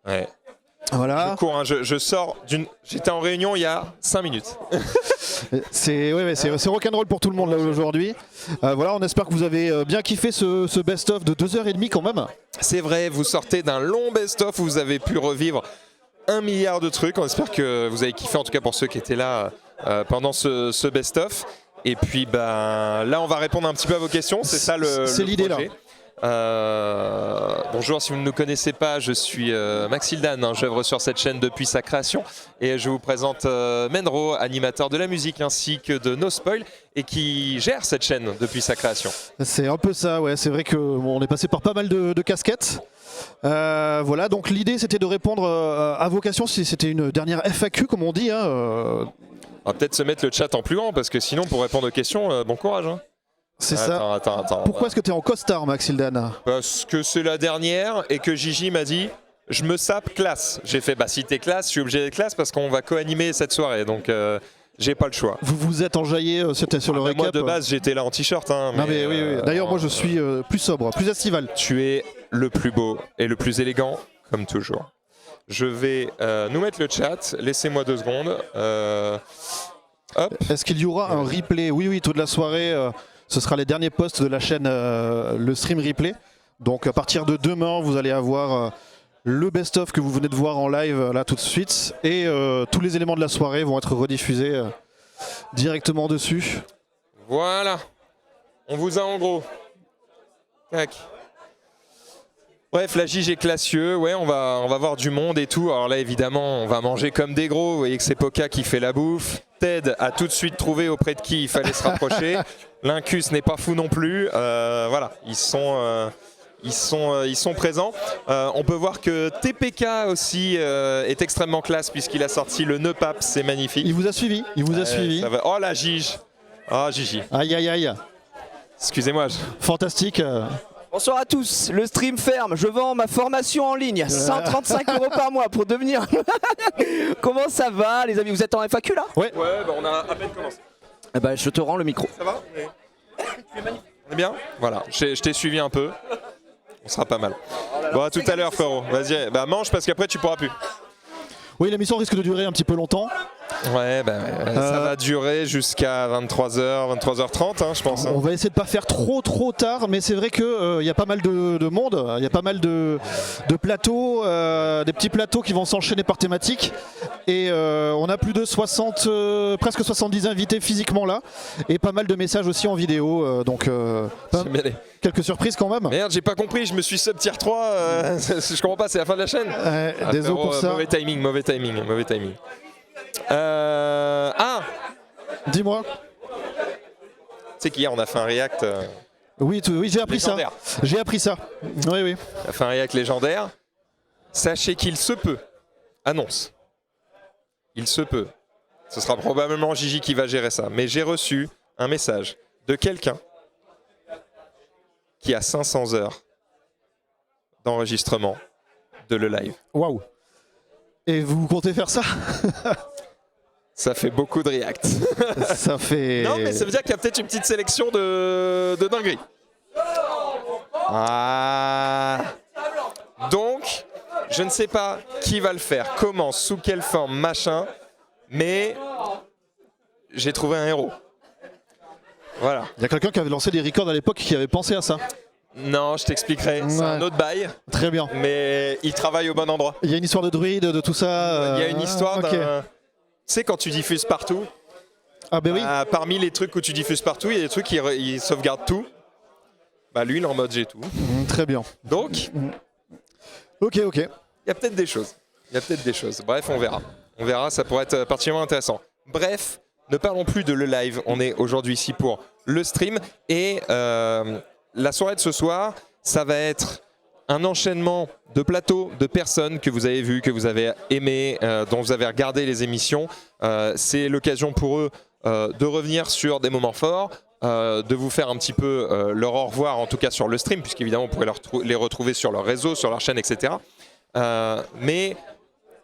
Ouais. Voilà. Je cours, hein, je sors d'une. J'étais en réunion il y a 5 minutes. C'est rock'n'roll pour tout le monde là aujourd'hui. Voilà, on espère que vous avez bien kiffé ce best-of de 2h30 quand même. C'est vrai, vous sortez d'un long best-of où vous avez pu revivre 1 milliard de trucs. On espère que vous avez kiffé, en tout cas pour ceux qui étaient là pendant ce best-of. Et puis là, on va répondre un petit peu à vos questions. C'est ça le l'idée là. Bonjour, si vous ne nous connaissez pas, je suis Max Hildan, hein, j'œuvre sur cette chaîne depuis sa création et je vous présente Menro, animateur de la musique ainsi que de No Spoil et qui gère cette chaîne depuis sa création. C'est un peu ça, ouais. C'est vrai qu'on est passé par pas mal de casquettes. Voilà, donc l'idée c'était de répondre à vos questions, si c'était une dernière FAQ comme on dit. On va peut-être se mettre le chat en plus grand parce que sinon pour répondre aux questions, bon courage. Hein. C'est ça. Attends. Pourquoi est-ce que tu es en costard, Max Hildan? Parce que c'est la dernière et que Gigi m'a dit je me sape classe. J'ai fait si t'es classe, je suis obligé d'être classe parce qu'on va co-animer cette soirée donc j'ai pas le choix. Vous vous êtes enjaillé, c'était sur le récap. Moi de base j'étais là en t-shirt. Hein, non mais oui. D'ailleurs moi je suis plus sobre, plus estival. Tu es le plus beau et le plus élégant comme toujours. Je vais nous mettre le chat, laissez-moi 2 secondes. Hop. Est-ce qu'il y aura un replay? Oui, toute la soirée. Ce sera les derniers posts de la chaîne, le stream replay. Donc à partir de demain, vous allez avoir le best-of que vous venez de voir en live là tout de suite. Et tous les éléments de la soirée vont être rediffusés directement dessus. Voilà. On vous a en gros. Tac. Bref, la Gigi est classieux, ouais, on va voir du monde et tout. Alors là, évidemment, on va manger comme des gros. Vous voyez que c'est Poca qui fait la bouffe. Ted a tout de suite trouvé auprès de qui il fallait se rapprocher. L'Incus n'est pas fou non plus. Voilà, ils sont présents. On peut voir que TPK aussi est extrêmement classe puisqu'il a sorti le nœud pape, c'est magnifique. Il vous a suivi, Ça va. Oh la Gigi. Oh Gigi. Aïe. Excusez-moi. Fantastique. Bonsoir à tous, le stream ferme, je vends ma formation en ligne, 135 € par mois pour devenir... Comment ça va les amis, vous êtes en FAQ là? Ouais, on a à peine commencé. Eh ben, je te rends le micro. Ça va? On est bien? Voilà, je t'ai suivi un peu, on sera pas mal. Bon, à tout à l'heure frérot, vas-y, mange parce qu'après tu pourras plus. Oui, l'émission risque de durer un petit peu longtemps. Ouais, ça va durer jusqu'à 23h, 23h30, hein, je pense. On va essayer de pas faire trop tard, mais c'est vrai qu'il y a pas mal de monde, il y a pas mal de plateaux, des petits plateaux qui vont s'enchaîner par thématique. Et on a plus de 60, presque 70 invités physiquement là, et pas mal de messages aussi en vidéo. Donc quelques surprises quand même. Merde, j'ai pas compris, je me suis sub tier 3, je comprends pas, c'est la fin de la chaîne. Désolé pour ça. Mauvais timing. Dis-moi. Tu sais qu'hier on a fait un react. Oui, j'ai appris légendaire. ça. J'ai appris ça. Oui. On a fait un react légendaire. Sachez qu'il se peut. Annonce. Il se peut. Ce sera probablement Gigi qui va gérer ça. Mais j'ai reçu un message de quelqu'un qui a 500 heures d'enregistrement de le live. Waouh. Et vous comptez faire ça? Ça fait beaucoup de react. Ça fait... Non, mais ça veut dire qu'il y a peut-être une petite sélection de dinguerie. Donc, je ne sais pas qui va le faire, comment, sous quelle forme, machin, mais j'ai trouvé un héros. Voilà. Il y a quelqu'un qui avait lancé des records à l'époque qui avait pensé à ça. Non, je t'expliquerai. C'est un autre bail. Très bien. Mais il travaille au bon endroit. Il y a une histoire de druide, de tout ça. Il y a une histoire d'un... Tu sais, quand tu diffuses partout, oui. Parmi les trucs où tu diffuses partout, il y a des trucs qui sauvegardent tout. Lui, il est en mode j'ai tout. Très bien. Donc, ok. Il y a peut-être des choses. Bref, on verra, ça pourrait être particulièrement intéressant. Bref, ne parlons plus de le live. On est aujourd'hui ici pour le stream. Et la soirée de ce soir, ça va être un enchaînement de plateaux, de personnes que vous avez vues, que vous avez aimées, dont vous avez regardé les émissions. C'est l'occasion pour eux de revenir sur des moments forts, de vous faire un petit peu leur au revoir, en tout cas sur le stream, puisqu'évidemment vous pourrez les retrouver sur leur réseau, sur leur chaîne, etc. Mais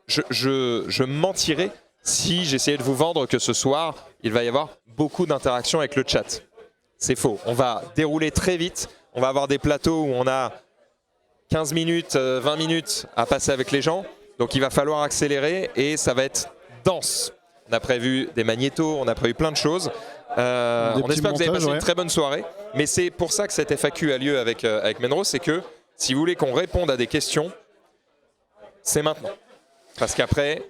je mentirais si j'essayais de vous vendre que ce soir, il va y avoir beaucoup d'interactions avec le chat. C'est faux. On va dérouler très vite. On va avoir des plateaux où on a 15 minutes, 20 minutes à passer avec les gens. Donc il va falloir accélérer et ça va être dense. On a prévu des magnétos, on a prévu plein de choses. On espère que vous avez passé une très bonne soirée. Mais c'est pour ça que cette FAQ a lieu avec Menro, c'est que si vous voulez qu'on réponde à des questions, c'est maintenant. Parce qu'après,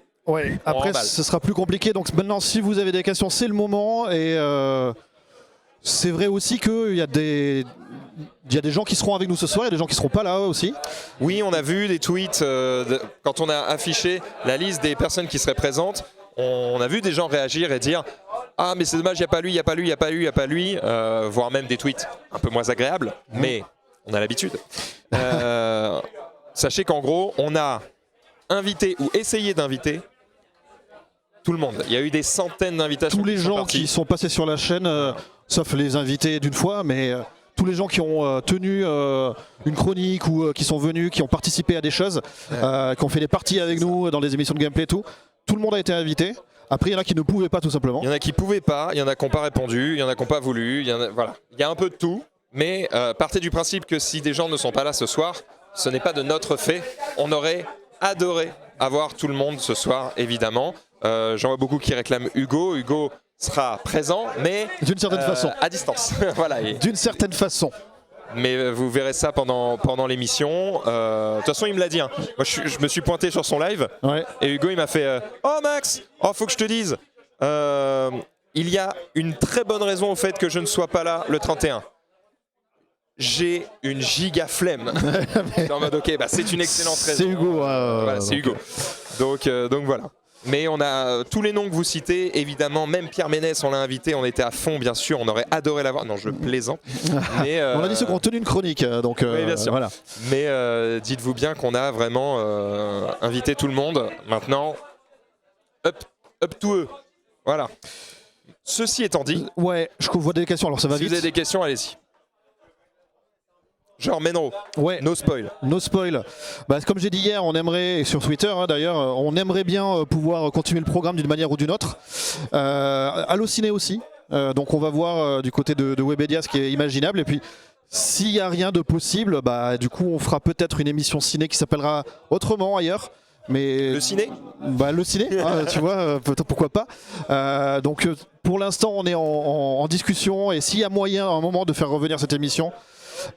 après ce sera plus compliqué. Donc maintenant, si vous avez des questions, c'est le moment. Et c'est vrai aussi qu'il y a des gens qui seront avec nous ce soir, il y a des gens qui seront pas là aussi. Oui, on a vu des tweets quand on a affiché la liste des personnes qui seraient présentes. On a vu des gens réagir et dire « Ah, mais c'est dommage, il n'y a pas lui, il n'y a pas lui, il n'y a pas lui, il n'y a pas lui », voire même des tweets un peu moins agréables, mais on a l'habitude. Sachez qu'en gros, on a invité ou essayé d'inviter tout le monde. Il y a eu des centaines d'invitations. Tous les gens qui sont passés sur la chaîne, sauf les invités d'une fois, mais tous les gens qui ont tenu une chronique ou qui sont venus, qui ont participé à des choses, qui ont fait des parties avec nous dans les émissions de gameplay et tout le monde a été invité. Après, il y en a qui ne pouvaient pas tout simplement. Il y en a qui ne pouvaient pas, il y en a qui n'ont pas répondu, il y en a qui n'ont pas voulu. Voilà. Il y a un peu de tout, mais partez du principe que si des gens ne sont pas là ce soir, ce n'est pas de notre fait. On aurait adoré avoir tout le monde ce soir, évidemment. J'en vois beaucoup qui réclament Hugo. Hugo sera présent, mais d'une certaine façon. À distance. Voilà. D'une certaine façon. Mais vous verrez ça pendant l'émission. De toute façon, il me l'a dit. Hein. Moi, je me suis pointé sur son live. Et Hugo, il m'a fait Oh Max, faut que je te dise. Il y a une très bonne raison au fait que je ne sois pas là le 31. J'ai une giga flemme. En mode, ok, c'est une excellente raison. C'est Hugo. Voilà, c'est Hugo. Donc voilà. Mais on a tous les noms que vous citez, évidemment, même Pierre Ménès, on l'a invité, on était à fond, bien sûr, on aurait adoré l'avoir. Non, je plaisante. Mais, on a dit ceux qui ont tenu une chronique, donc oui, bien sûr. Voilà. Mais dites-vous bien qu'on a vraiment invité tout le monde. Maintenant, up to eux. Voilà. Ceci étant dit... Ouais, je vois des questions, alors ça va vite. Si vous avez des questions, allez-y. Genre Menro, no spoil. No spoil. Comme j'ai dit hier, on aimerait, et sur Twitter d'ailleurs, on aimerait bien pouvoir continuer le programme d'une manière ou d'une autre. Allociné aussi. Donc on va voir du côté de Webedia ce qui est imaginable. Et puis s'il n'y a rien de possible, du coup on fera peut-être une émission ciné qui s'appellera autrement ailleurs. Mais le ciné le ciné, tu vois, pourquoi pas. Donc pour l'instant on est en discussion et s'il y a moyen à un moment de faire revenir cette émission,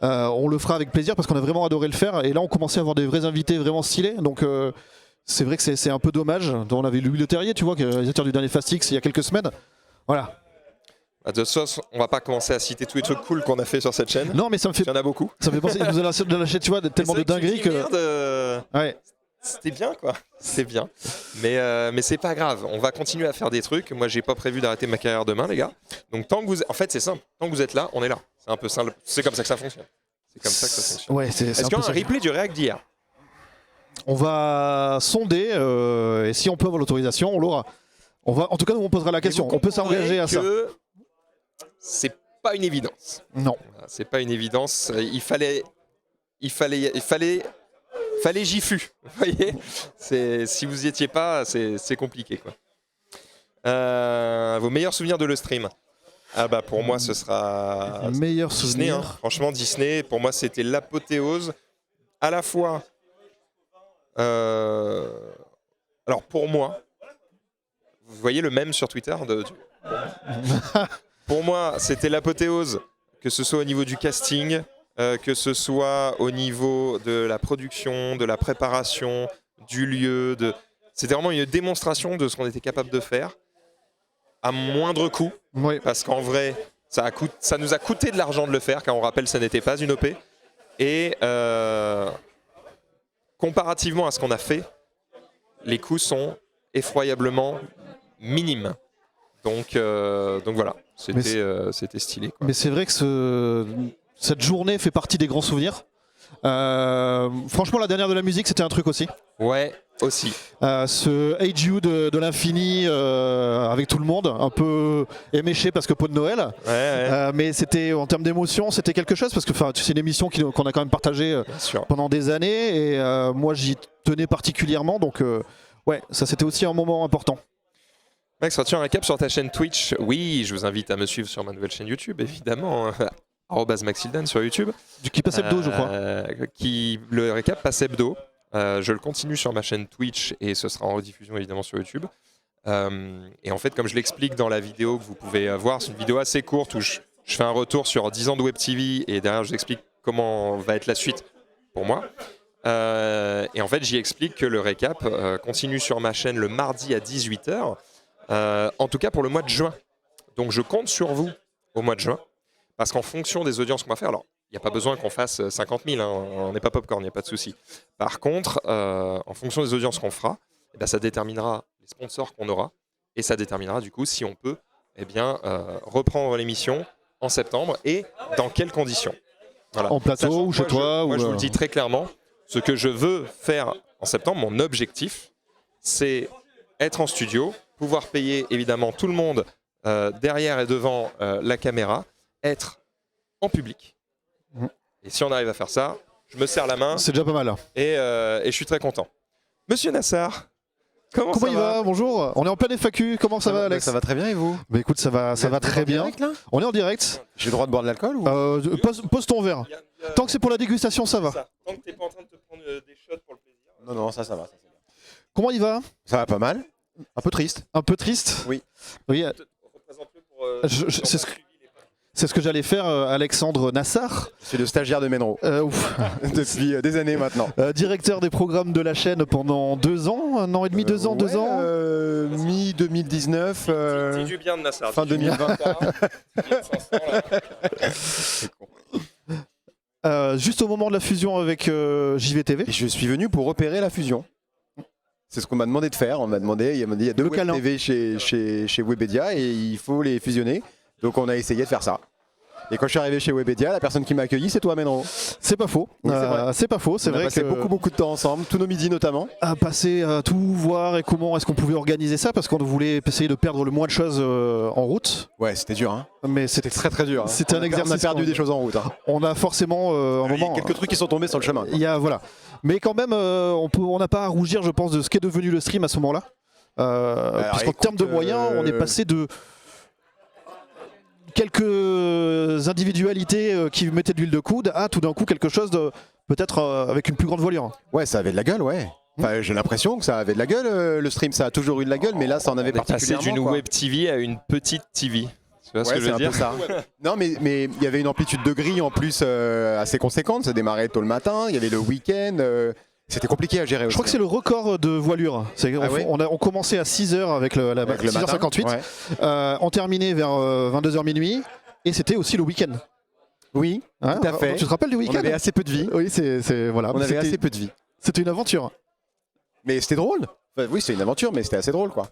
on le fera avec plaisir parce qu'on a vraiment adoré le faire et là on commençait à avoir des vrais invités vraiment stylés, donc c'est vrai que c'est un peu dommage. On avait Louis Leterrier, tu vois, qui est réalisateur du dernier Fast X il y a quelques semaines. Voilà. De toute façon, on va pas commencer à citer tous les trucs cool qu'on a fait sur cette chaîne. Non, mais ça me fait. Il y en a beaucoup. Ça me fait penser. Il nous a lâché, tu vois, tellement de dingueries que. Merde, ouais. C'était bien, quoi. C'est bien. Mais c'est pas grave. On va continuer à faire des trucs. Moi, j'ai pas prévu d'arrêter ma carrière demain, les gars. Donc, tant que vous. En fait, c'est simple. Tant que vous êtes là, on est là. C'est un peu simple. C'est comme ça que ça fonctionne. C'est comme ça que ça fonctionne. Ouais, Est-ce qu'il y a un replay du React d'hier? On va sonder. Et si on peut avoir l'autorisation, on l'aura. En tout cas, nous, on posera la question. On peut s'engager à ça. C'est pas une évidence. Non. C'est pas une évidence. Il fallait Gifu. Vous voyez, si vous y étiez pas, c'est compliqué, quoi. Vos meilleurs souvenirs de le stream? Pour moi, ce sera meilleur Disney. Souvenir. Franchement, Disney, pour moi, c'était l'apothéose. À la fois. Alors, pour moi, vous voyez le même sur Twitter Pour moi, c'était l'apothéose, que ce soit au niveau du casting, que ce soit au niveau de la production, de la préparation, du lieu. C'était vraiment une démonstration de ce qu'on était capable de faire, à moindre coût, oui. Parce qu'en vrai, ça nous a coûté de l'argent de le faire, car on rappelle, ça n'était pas une OP. Et comparativement à ce qu'on a fait, les coûts sont effroyablement minimes. Donc voilà, c'était stylé, quoi. Mais c'est vrai que cette journée fait partie des grands souvenirs. Franchement, la dernière de la musique, c'était un truc aussi. Ouais, aussi. Ce Hey Jude de l'infini avec tout le monde, un peu éméché parce que pot de Noël. Ouais. Mais c'était, en termes d'émotion, c'était quelque chose parce que c'est une émission qu'on a quand même partagée pendant des années et moi j'y tenais particulièrement. Donc ouais, ça c'était aussi un moment important. Max, tu as un cap sur ta chaîne Twitch? Oui, je vous invite à me suivre sur ma nouvelle chaîne YouTube, évidemment. @maxildan sur YouTube. Qui passe hebdo, je crois. Le récap passe hebdo. Je le continue sur ma chaîne Twitch et ce sera en rediffusion évidemment sur YouTube. Et en fait, comme je l'explique dans la vidéo que vous pouvez voir, c'est une vidéo assez courte où je fais un retour sur 10 ans de Web TV et derrière je vous explique comment va être la suite pour moi. Et en fait, j'y explique que le récap continue sur ma chaîne le mardi à 18 h, en tout cas pour le mois de juin. Donc je compte sur vous au mois de juin, parce qu'en fonction des audiences qu'on va faire, alors il n'y a pas besoin qu'on fasse 50 000, hein, on n'est pas popcorn, il n'y a pas de souci. Par contre, en fonction des audiences qu'on fera, eh bien, ça déterminera les sponsors qu'on aura, et ça déterminera du coup si on peut reprendre l'émission en septembre et dans quelles conditions. Voilà. En plateau ou chez toi Moi, je vous le dis très clairement, ce que je veux faire en septembre, mon objectif, c'est être en studio, pouvoir payer évidemment tout le monde derrière et devant la caméra, être en public. Et si on arrive à faire ça, je me serre la main. C'est déjà pas mal. Et je suis très content. Monsieur Nassar, comment il va? Bonjour. On est en plein FAQ. Comment ça va, Alex? Ça va très bien et vous? Bah écoute, ça va très bien. Direct, là, on est en direct. j'ai le droit de boire de l'alcool ou... Pose ton verre. Tant que c'est pour la dégustation, ça va. Tant que t'es pas en train de te prendre des shots pour le plaisir. Non, ça va. Comment il va? Ça va pas mal. Un peu triste. Un peu triste? Oui. Représente-le pour... C'est ce que j'allais faire, Alexandre Nassar. Je suis le stagiaire de Menro depuis des années maintenant. Directeur des programmes de la chaîne pendant 2 ans, 1 an et demi, 2 ans, 2 ans. Mi-2019. Dis du bien de Nassar. Fin 2020. Juste au moment de la fusion avec JVTV. Et je suis venu pour opérer la fusion. C'est ce qu'on m'a demandé de faire. Il m'a dit il y a 2 Web TV chez Webedia et il faut les fusionner. Donc on a essayé de faire ça. Et quand je suis arrivé chez Webedia, la personne qui m'a accueilli, c'est toi, Menro. C'est pas faux. Oui, c'est pas faux. C'est vrai que on a passé beaucoup de temps ensemble, tous nos midis notamment. À passer à tout voir et comment est-ce qu'on pouvait organiser ça, parce qu'on voulait essayer de perdre le moins de choses en route. Ouais, c'était dur. Hein. Mais c'était très dur. Hein. C'était un exercice. On a perdu des choses en route. Hein. On a forcément un moment. Il y a quelques trucs qui sont tombés sur le chemin. Voilà. Mais quand même, on n'a pas à rougir, je pense, de ce qu'est devenu le stream à ce moment-là. Puisqu'en termes de moyens, on est passé de quelques individualités qui mettaient de l'huile de coude à tout d'un coup quelque chose de peut-être avec une plus grande voilure. Ouais, ça avait de la gueule, ouais. Enfin, j'ai l'impression que ça avait de la gueule. Le stream, ça a toujours eu de la gueule, mais là, ça en avait particulièrement. C'est d'une Web TV à une petite TV. Tu vois ce que je veux dire? Ça. Non, mais il y avait une amplitude de grille en plus assez conséquente. Ça démarrait tôt le matin, il y avait le week-end. C'était compliqué à gérer aussi. Je crois que c'est le record de voilure. On commençait à 6h avec le 6h58. Ouais. On terminait vers 22h minuit. Et c'était aussi le week-end. Oui, tout à fait. Tu te rappelles du week-end? On avait assez peu de vie. Oui, voilà. On avait assez peu de vie. C'était une aventure. Mais c'était drôle. Enfin, oui, c'était une aventure, mais c'était assez drôle, quoi.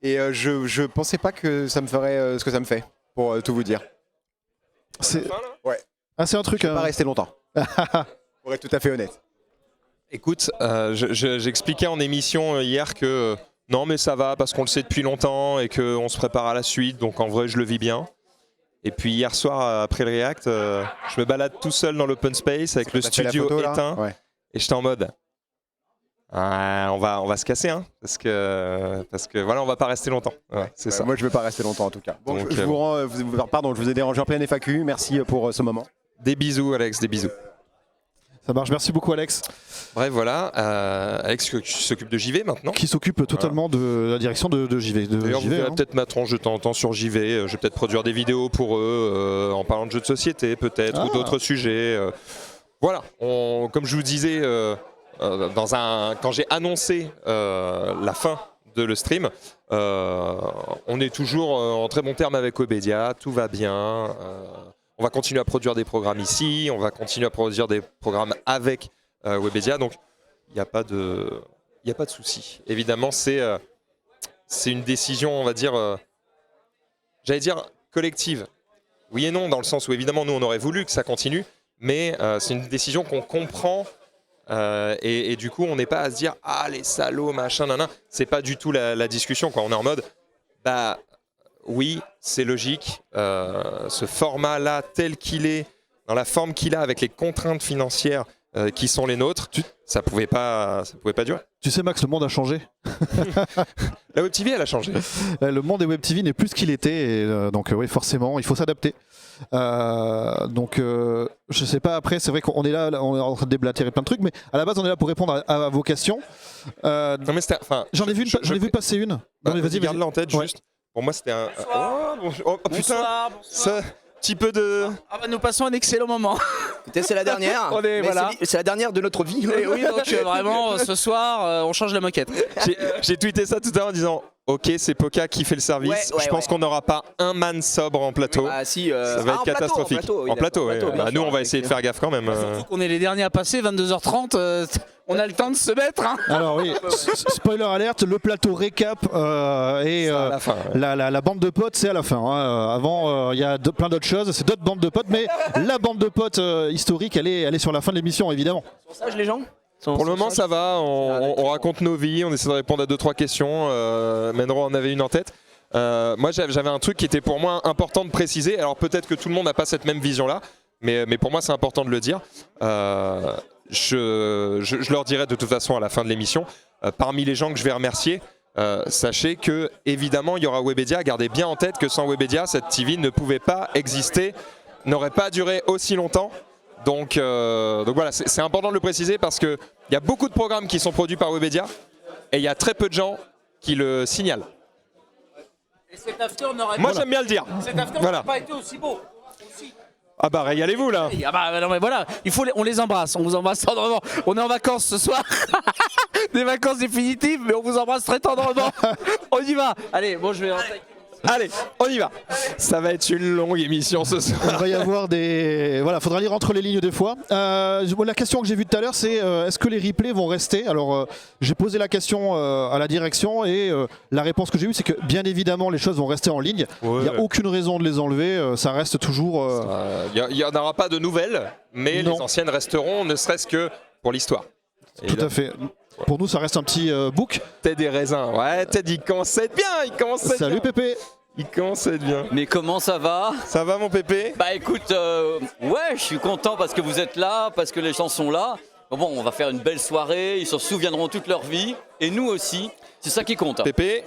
Et je pensais pas que ça me ferait ce que ça me fait, pour tout vous dire. C'est un truc. Je ne vais pas rester longtemps. Pour être tout à fait honnête. Écoute, j'expliquais en émission hier que non mais ça va parce qu'on le sait depuis longtemps et qu'on se prépare à la suite, donc en vrai je le vis bien. Et puis hier soir après le React, je me balade tout seul dans l'open space avec le studio éteint et j'étais en mode on va se casser hein, parce que voilà on va pas rester longtemps. Ouais, c'est ça. Moi je veux pas rester longtemps en tout cas. Bon, donc, je vous ai dérangé en plein FAQ, merci pour ce moment. Des bisous Alex, des bisous. Ça marche, merci beaucoup Alex. Bref voilà, Alex qui s'occupe de JV maintenant. Qui s'occupe totalement de la direction de JV. D'ailleurs vous verrez peut-être ma tronche de temps en temps sur JV, je vais peut-être produire des vidéos pour eux, en parlant de jeux de société peut-être, ou d'autres sujets. Voilà, comme je vous disais, quand j'ai annoncé la fin de le stream, on est toujours en très bon terme avec Webedia, tout va bien. On va continuer à produire des programmes ici, on va continuer à produire des programmes avec Webedia, donc il n'y a pas de souci. Évidemment, c'est une décision, on va dire, j'allais dire collective. Oui et non, dans le sens où évidemment, nous, on aurait voulu que ça continue, mais c'est une décision qu'on comprend et du coup, on n'est pas à se dire « Ah, les salauds, machin, nan. C'est pas du tout la discussion, quoi. On est en mode « Bah, oui, c'est logique, ce format-là, tel qu'il est, dans la forme qu'il a, avec les contraintes financières qui sont les nôtres, ça pouvait pas durer. Tu sais Max, le monde a changé. La Web TV, elle a changé. Le monde des Web TV n'est plus ce qu'il était, et, donc oui, forcément, il faut s'adapter. Je sais pas, après, c'est vrai qu'on est là, on est en train de déblatérer plein de trucs, mais à la base, on est là pour répondre à vos questions. Non, mais j'en ai vu passer une. Non, mais vas-y, garde-la en tête, juste. Pour moi, c'était un... Oh putain, ça... Petit peu de... Ah bah nous passons un excellent moment. Écoutez, c'est la dernière. Voilà. C'est la dernière de notre vie. Et oui, donc vraiment, ce soir, on change la moquette. J'ai tweeté ça tout à l'heure en disant ok, c'est Poca qui fait le service. Je pense qu'on n'aura pas un man sobre en plateau. Ah si, ça va être catastrophique. En plateau, oui. Nous, on va essayer de faire gaffe quand même. Surtout qu'on est les derniers à passer, 22h30. On a le temps de se mettre. Hein. Alors oui, spoiler alerte, le plateau récap et la, fin, la bande de potes, c'est à la fin. Hein. Avant, il y a plein d'autres choses, c'est d'autres bandes de potes, mais la bande de potes historique, elle est sur la fin de l'émission, évidemment. Sont sages les gens ? Pour le moment, ça va. On raconte nos vies, on essaie de répondre à 2-3 questions. Menro en avait une en tête. Moi, j'avais un truc qui était pour moi important de préciser. Alors peut-être que tout le monde n'a pas cette même vision-là, mais pour moi, c'est important de le dire. Je leur dirai de toute façon à la fin de l'émission. Parmi les gens que je vais remercier, sachez que évidemment il y aura Webedia. Gardez bien en tête que sans Webedia, cette TV ne pouvait pas exister, n'aurait pas duré aussi longtemps. Donc voilà, c'est important de le préciser parce qu'il y a beaucoup de programmes qui sont produits par Webedia et il y a très peu de gens qui le signalent. Et cet after n'aurait Moi j'aime bien le dire. Cet after n'aurait pas été aussi beau. Ah bah régalez-vous là. Ah bah non mais voilà, on les embrasse, on vous embrasse tendrement. On est en vacances ce soir, des vacances définitives, mais on vous embrasse très tendrement. On y va. Allez, bon je vais... Allez, on y va. Ça va être une longue émission ce soir. Il va y avoir des... Voilà, faudra lire entre les lignes des fois. La question que j'ai vue tout à l'heure, c'est est-ce que les replays vont rester? Alors, j'ai posé la question à la direction et la réponse que j'ai eue, c'est que bien évidemment, les choses vont rester en ligne. Il n'y a aucune raison de les enlever. Ça reste toujours... Il n'y en aura pas de nouvelles, mais les anciennes resteront, ne serait-ce que pour l'histoire. Tout à fait. Pour nous, ça reste un petit book. Ted des raisins. Ouais, Ted, il commence à être bien. Salut Pépé. Il commence à être bien. Mais comment ça va? Ça va mon Pépé? Bah écoute, ouais, je suis content parce que vous êtes là, parce que les gens sont là. Bon, on va faire une belle soirée, ils s'en souviendront toute leur vie. Et nous aussi, c'est ça qui compte. Pépé,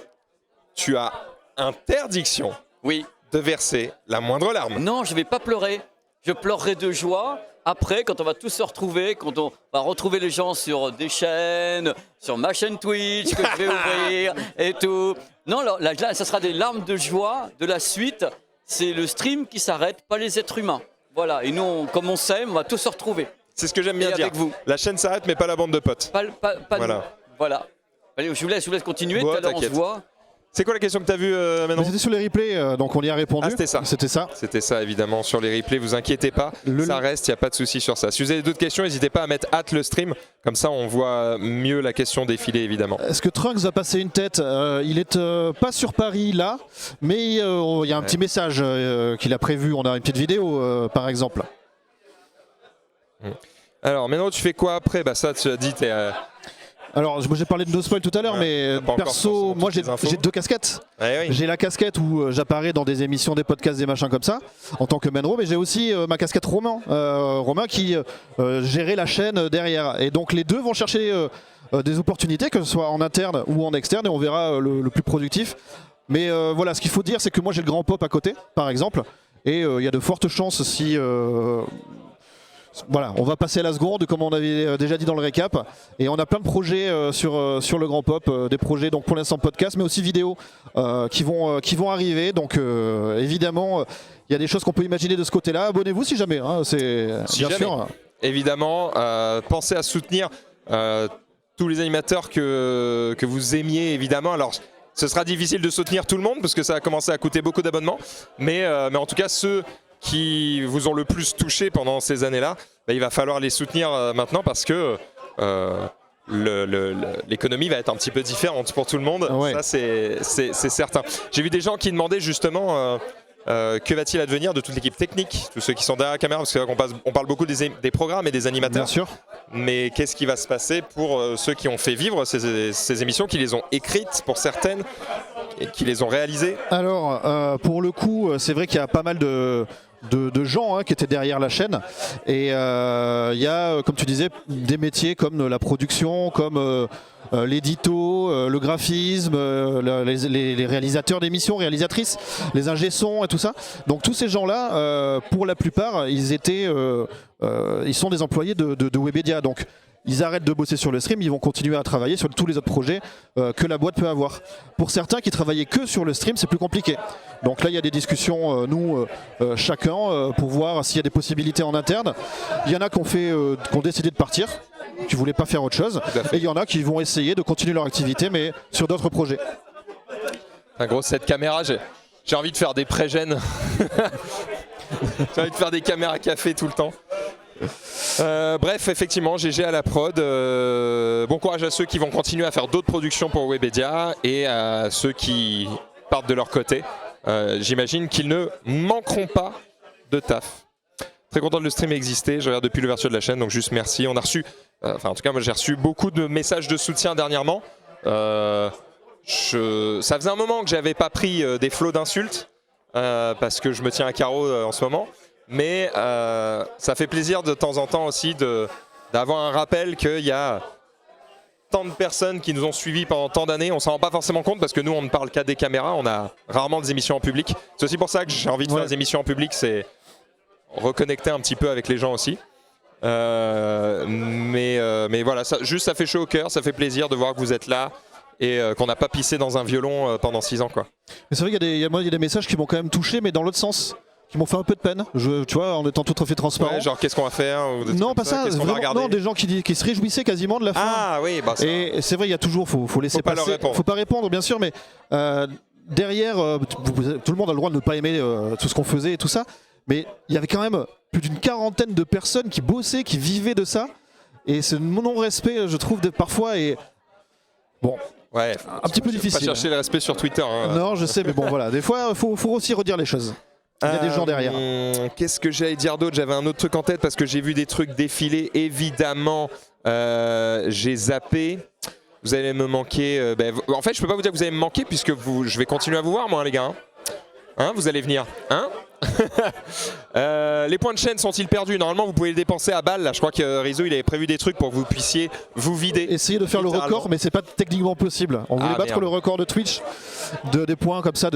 tu as interdiction de verser la moindre larme. Non, je vais pas pleurer. Je pleurerai de joie. Après, quand on va tous se retrouver, quand on va retrouver les gens sur des chaînes, sur ma chaîne Twitch que je vais ouvrir et tout. Non, là, ça sera des larmes de joie de la suite. C'est le stream qui s'arrête, pas les êtres humains. Voilà, et nous, comme on s'aime, on va tous se retrouver. C'est ce que j'aime bien dire. Avec vous. La chaîne s'arrête, mais pas la bande de potes. Voilà. Allez, je vous laisse continuer. Bon, tout à l'heure, on se voit. C'est quoi la question que tu as vue maintenant? C'était sur les replays, donc on y a répondu. Ah, c'était ça. C'était ça, évidemment. Sur les replays, vous inquiétez pas. Ça reste, il n'y a pas de souci sur ça. Si vous avez d'autres questions, n'hésitez pas à mettre hâte le stream. Comme ça, on voit mieux la question défiler, évidemment. Est-ce que Trunks va passer une tête? Il est pas sur Paris, là. Mais il y a un petit message qu'il a prévu. On a une petite vidéo, par exemple. Alors, maintenant, tu fais quoi après? Bah ça, tu as dit, t'es... Alors, j'ai parlé de No Spoil tout à l'heure, mais perso, moi j'ai deux casquettes. J'ai la casquette où j'apparais dans des émissions, des podcasts, des machins comme ça, en tant que Menro, mais j'ai aussi ma casquette Romain. Romain qui gérait la chaîne derrière. Et donc les deux vont chercher des opportunités, que ce soit en interne ou en externe, et on verra le plus productif. Mais voilà, ce qu'il faut dire, c'est que moi j'ai le Grand Pop à côté, par exemple, et il y a de fortes chances si... Voilà, on va passer à la seconde, comme on avait déjà dit dans le récap. Et on a plein de projets sur le Grand Pop, des projets donc pour l'instant podcast, mais aussi vidéo qui vont arriver. Donc évidemment, il y a des choses qu'on peut imaginer de ce côté-là. Abonnez-vous si jamais, hein, c'est bien sûr. Évidemment, pensez à soutenir tous les animateurs que vous aimiez, évidemment. Alors, ce sera difficile de soutenir tout le monde parce que ça a commencé à coûter beaucoup d'abonnements. Mais en tout cas, ceux qui vous ont le plus touché pendant ces années-là, bah, il va falloir les soutenir maintenant parce que l'économie va être un petit peu différente pour tout le monde. Ouais. Ça, c'est certain. J'ai vu des gens qui demandaient justement que va-t-il advenir de toute l'équipe technique, tous ceux qui sont derrière la caméra, parce qu'on parle beaucoup des programmes et des animateurs. Bien sûr. Mais qu'est-ce qui va se passer pour ceux qui ont fait vivre ces émissions, qui les ont écrites pour certaines et qui les ont réalisées? Alors, pour le coup, c'est vrai qu'il y a pas mal de de gens qui étaient derrière la chaîne. Et il y a, comme tu disais, des métiers comme la production, comme l'édito, le graphisme, les réalisateurs d'émissions, réalisatrices, les ingé sons et tout ça. Donc tous ces gens-là, pour la plupart, ils sont des employés de Webedia. Donc ils arrêtent de bosser sur le stream, ils vont continuer à travailler sur tous les autres projets que la boîte peut avoir. Pour certains qui travaillaient que sur le stream, c'est plus compliqué. Donc là, il y a des discussions, chacun, pour voir s'il y a des possibilités en interne. Il y en a qui ont décidé de partir, qui ne voulaient pas faire autre chose. Et il y en a qui vont essayer de continuer leur activité, mais sur d'autres projets. En gros, cette caméra, j'ai envie de faire des pré-gènes. J'ai envie de faire des caméras café tout le temps. Bref, effectivement, GG à la prod. Bon courage à ceux qui vont continuer à faire d'autres productions pour Webedia et à ceux qui partent de leur côté. J'imagine qu'ils ne manqueront pas de taf. Très content de le stream exister. Je regarde depuis l'ouverture de la chaîne, donc juste merci. On a reçu, en tout cas, moi j'ai reçu beaucoup de messages de soutien dernièrement. Ça faisait un moment que j'avais pas pris des flots d'insultes parce que je me tiens à carreau en ce moment. Mais ça fait plaisir de temps en temps aussi d'avoir un rappel qu'il y a tant de personnes qui nous ont suivis pendant tant d'années. On s'en rend pas forcément compte parce que nous on ne parle qu'à des caméras, on a rarement des émissions en public. C'est aussi pour ça que j'ai envie de faire des émissions en public, c'est reconnecter un petit peu avec les gens aussi. Mais voilà, ça fait chaud au cœur, ça fait plaisir de voir que vous êtes là et qu'on n'a pas pissé dans un violon pendant 6 ans, quoi. Mais c'est vrai qu'il y a des messages qui m'ont quand même touché, mais dans l'autre sens. Qui m'ont fait un peu de peine, tu vois, en étant tout à fait transparent. Ouais, genre qu'est-ce qu'on va faire Non, pas ça, vraiment, non, des gens qui se réjouissaient quasiment de la fin. Ah oui, bah ça. Et c'est vrai, il y a toujours, faut laisser passer. Faut pas répondre, bien sûr, mais derrière, tout le monde a le droit de ne pas aimer tout ce qu'on faisait et tout ça, mais il y avait quand même plus d'une quarantaine de personnes qui bossaient, qui vivaient de ça, et ce non-respect, je trouve, parfois, est bon. Ouais, un petit peu difficile. Pas chercher le respect sur Twitter. Hein. Non, je sais, mais bon, voilà, des fois, faut aussi redire les choses. Il y a des gens derrière. Qu'est-ce que j'allais dire d'autre? J'avais un autre truc en tête parce que j'ai vu des trucs défiler. Évidemment, j'ai zappé. Vous allez me manquer. En fait, je peux pas vous dire que vous allez me manquer puisque je vais continuer à vous voir, moi, les gars. Hein, vous allez venir. Hein? Les points de chaîne sont-ils perdus? Normalement, vous pouvez les dépenser à balles. Là, je crois que Rizzo, il avait prévu des trucs pour que vous puissiez vous vider. Essayez de faire le record, mais c'est pas techniquement possible. On voulait battre le record de Twitch des points comme ça,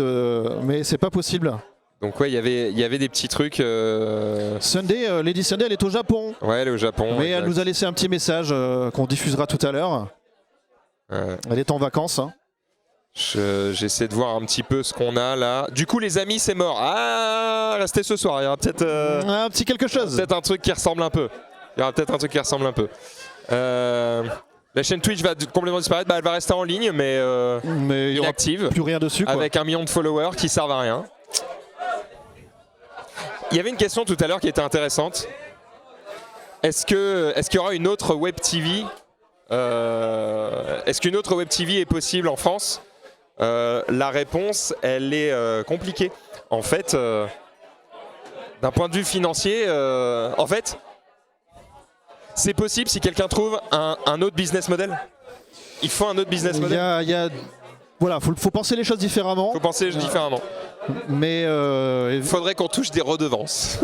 mais c'est pas possible. Donc ouais, il y avait des petits trucs. Lady Sunday, elle est au Japon. Ouais, elle est au Japon. Mais elle nous a laissé un petit message qu'on diffusera tout à l'heure. Elle est en vacances. Hein. J'essaie de voir un petit peu ce qu'on a là. Du coup, les amis, c'est mort. Ah, restez ce soir. Il y aura peut-être un petit quelque chose. Peut-être un truc qui ressemble un peu. La chaîne Twitch va complètement disparaître. Bah, elle va rester en ligne, mais il y aura inactive. Plus rien dessus. Quoi. Avec 1 million de followers qui servent à rien. Il y avait une question tout à l'heure qui était intéressante. Est-ce qu'il y aura une autre web TV Est-ce qu'une autre web TV est possible en France? La réponse, elle est compliquée. En fait, d'un point de vue financier, en fait, c'est possible si quelqu'un trouve un autre business model. Il faut un autre business model. Voilà, faut penser les choses différemment. Mais il faudrait qu'on touche des redevances,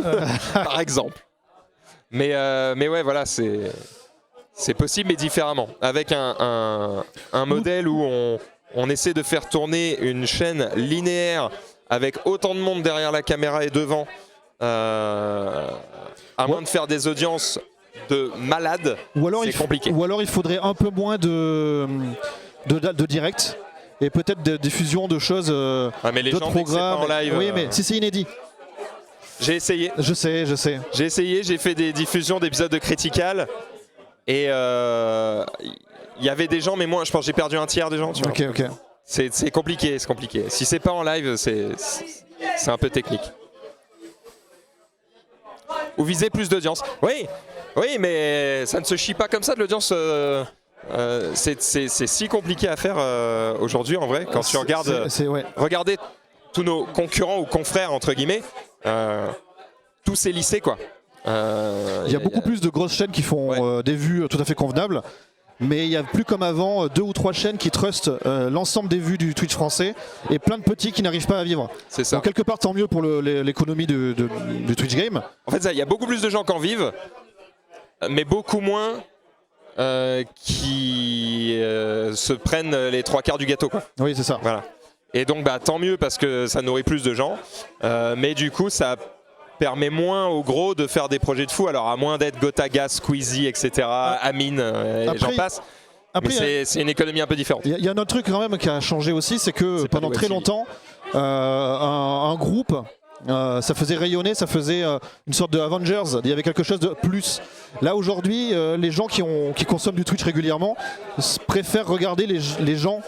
par exemple. Mais ouais, voilà, c'est possible, mais différemment. Avec un modèle où on essaie de faire tourner une chaîne linéaire avec autant de monde derrière la caméra et devant, à moins de faire des audiences de malades, c'est compliqué. Ou alors il faudrait un peu moins de direct. Et peut-être des diffusions de choses, d'autres programmes. En live, oui, mais si c'est inédit. J'ai essayé. Je sais. J'ai essayé, j'ai fait des diffusions d'épisodes de Critical. Et il y avait des gens, mais moi, je pense que j'ai perdu un tiers des gens. Tu vois. Ok. C'est compliqué. Si c'est pas en live, c'est un peu technique. Ou viser plus d'audience. Oui, mais ça ne se chie pas comme ça de l'audience. C'est si compliqué à faire aujourd'hui en vrai quand tu regardes regardez tous nos concurrents ou confrères entre guillemets tous ces lycées quoi. Il y a beaucoup plus de grosses chaînes qui font des vues tout à fait convenables mais il n'y a plus comme avant 2 ou 3 chaînes qui trustent l'ensemble des vues du Twitch français et plein de petits qui n'arrivent pas à vivre. C'est ça. Donc quelque part tant mieux pour l'économie du Twitch Game. En fait, il y a beaucoup plus de gens qui en vivent, mais beaucoup moins qui se prennent les 3/4 du gâteau, quoi. Oui, c'est ça. Voilà. Et donc tant mieux parce que ça nourrit plus de gens, mais du coup ça permet moins aux gros de faire des projets de fou, alors à moins d'être Gotaga, Squeezie, etc., Amine, et j'en passe. Mais c'est une économie un peu différente. Il y a un autre truc quand même qui a changé aussi, c'est que pendant très longtemps, un groupe, ça faisait rayonner, ça faisait une sorte de Avengers, il y avait quelque chose de plus. Là aujourd'hui, les gens qui consomment du Twitch régulièrement préfèrent regarder les gens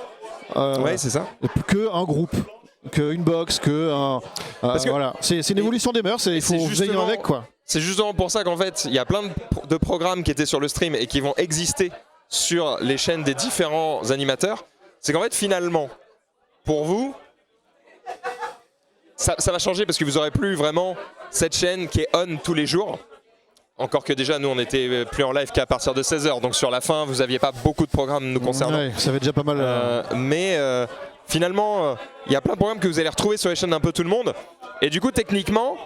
ouais, c'est ça. qu'un groupe, qu'une box, voilà. C'est une évolution des mœurs et il faut venir avec, quoi. C'est justement pour ça qu'en fait, il y a plein de programmes qui étaient sur le stream et qui vont exister sur les chaînes des différents animateurs. C'est qu'en fait, finalement, pour vous, ça va changer parce que vous n'aurez plus vraiment cette chaîne qui est on tous les jours. Encore que déjà, nous, on n'était plus en live qu'à partir de 16h. Donc sur la fin, vous n'aviez pas beaucoup de programmes nous concernant. Ouais, ça va déjà pas mal. Mais finalement, il y a plein de programmes que vous allez retrouver sur les chaînes d'un peu tout le monde. Et du coup, techniquement,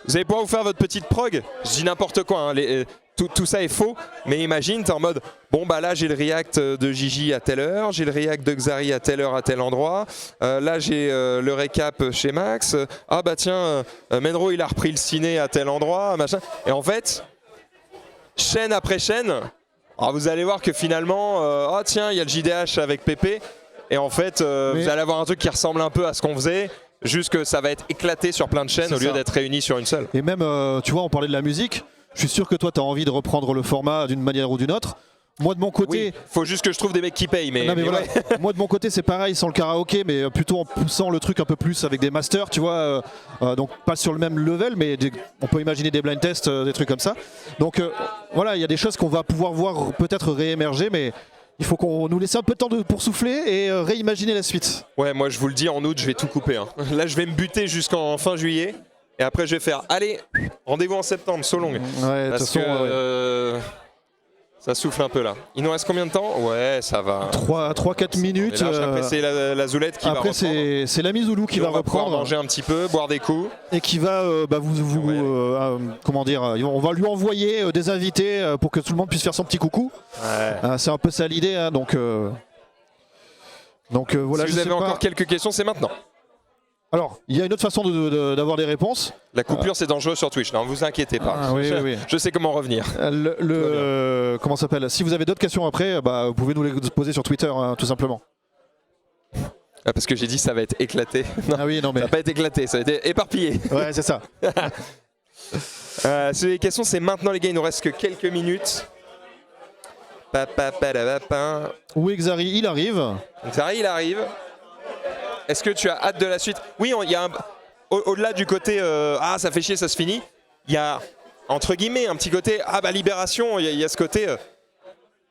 vous allez pouvoir vous faire votre petite prog. Je dis n'importe quoi, hein. Tout ça est faux. Mais imagine, tu es en mode, bon bah là j'ai le react de Gigi à telle heure, j'ai le react de Xari à telle heure à tel endroit. Là j'ai le récap chez Max. Ah bah tiens, Menro il a repris le ciné à tel endroit, machin. Et en fait, chaîne après chaîne, alors vous allez voir que finalement, oh tiens, il y a le JDH avec Pépé. Et en fait, vous allez avoir un truc qui ressemble un peu à ce qu'on faisait. Juste que ça va être éclaté sur plein de chaînes au lieu d'être réuni sur une seule. Et même, tu vois, on parlait de la musique. Je suis sûr que toi, tu as envie de reprendre le format d'une manière ou d'une autre. Moi, de mon côté... Oui, faut juste que je trouve des mecs qui payent. Mais voilà. ouais. Moi, de mon côté, c'est pareil, sans le karaoké, mais plutôt en poussant le truc un peu plus avec des masters, tu vois. Donc, pas sur le même level, mais on peut imaginer des blind tests, des trucs comme ça. Donc, voilà, il y a des choses qu'on va pouvoir voir peut-être réémerger, mais... Il faut qu'on nous laisse un peu de temps pour souffler et réimaginer la suite. Ouais, moi je vous le dis, en août je vais tout couper. Hein. Là je vais me buter jusqu'en fin juillet. Et après je vais faire, allez, rendez-vous en septembre, so long. Ouais, parce que ça souffle un peu là. Il nous reste combien de temps? Ouais, ça va. 3-4 minutes. Après c'est la Zoulette qui va reprendre. Après c'est l'ami Zoulou qui va reprendre. Manger un petit peu, boire des coups. Et qui va comment dire, on va lui envoyer des invités pour que tout le monde puisse faire son petit coucou. Ouais. C'est un peu ça l'idée, hein, donc voilà. Si vous avez encore quelques questions, c'est maintenant. Alors, il y a une autre façon d'avoir des réponses. La coupure, c'est dangereux sur Twitch. Non, vous inquiétez pas. Oui. Je sais comment revenir. Comment ça s'appelle? Si vous avez d'autres questions après, vous pouvez nous les poser sur Twitter, hein, tout simplement. Ah, parce que j'ai dit ça va être éclaté. Non, ah oui, non mais ça va pas être éclaté, ça va être éparpillé. Ouais, c'est ça. Les questions, c'est maintenant les gars. Il nous reste que quelques minutes. Où est Xari? Il arrive. Xari, il arrive. Est-ce que tu as hâte de la suite? Oui, il y a au-delà du côté ça fait chier, ça se finit. Il y a entre guillemets un petit côté libération. Il y a ce côté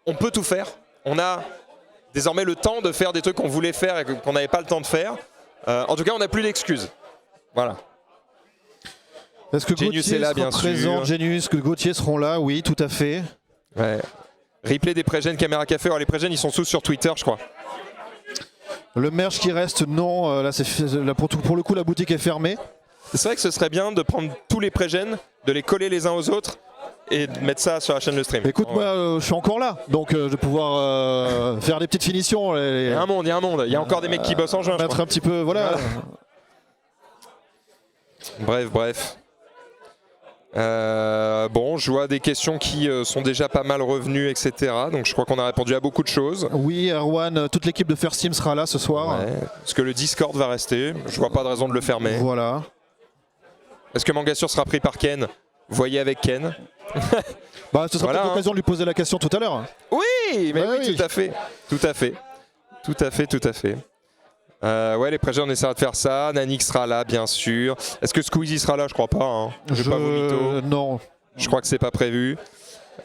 on peut tout faire. On a désormais le temps de faire des trucs qu'on voulait faire et qu'on n'avait pas le temps de faire. En tout cas, on n'a plus d'excuses. Voilà. Est-ce que Genius Gauthier est là, sera bien présent? sûr. Genius, que Gauthier seront là, oui, tout à fait. Ouais. Replay des pré-gènes Caméra Café. Alors les pré-gènes, ils sont tous sur Twitter, je crois. Le merch qui reste, non. Là, pour le coup, la boutique est fermée. C'est vrai que ce serait bien de prendre tous les pré-gènes, de les coller les uns aux autres et de mettre ça sur la chaîne de stream. Écoute, moi, je suis encore là, donc je vais pouvoir faire des petites finitions. Il y a un monde. Il y a encore des mecs qui bossent en juin. Mettre un petit peu, voilà. Bref. Bon, je vois des questions qui sont déjà pas mal revenues, etc. Donc je crois qu'on a répondu à beaucoup de choses. Oui, Erwan, toute l'équipe de First Team sera là ce soir. Ouais. Est-ce que le Discord va rester? Je vois pas de raison de le fermer. Voilà. Est-ce que Mangassure sera pris par Ken? Voyez avec Ken. Ce sera peut-être l'occasion de lui poser la question tout à l'heure. Oui, mais oui, tout à fait. Ouais, les pré-jeunes, on essaiera de faire ça. Nanik sera là, bien sûr. Est-ce que Squeezie sera là? Je crois pas. Hein. Je vais pas vous mytho. Non. Je crois que c'est pas prévu.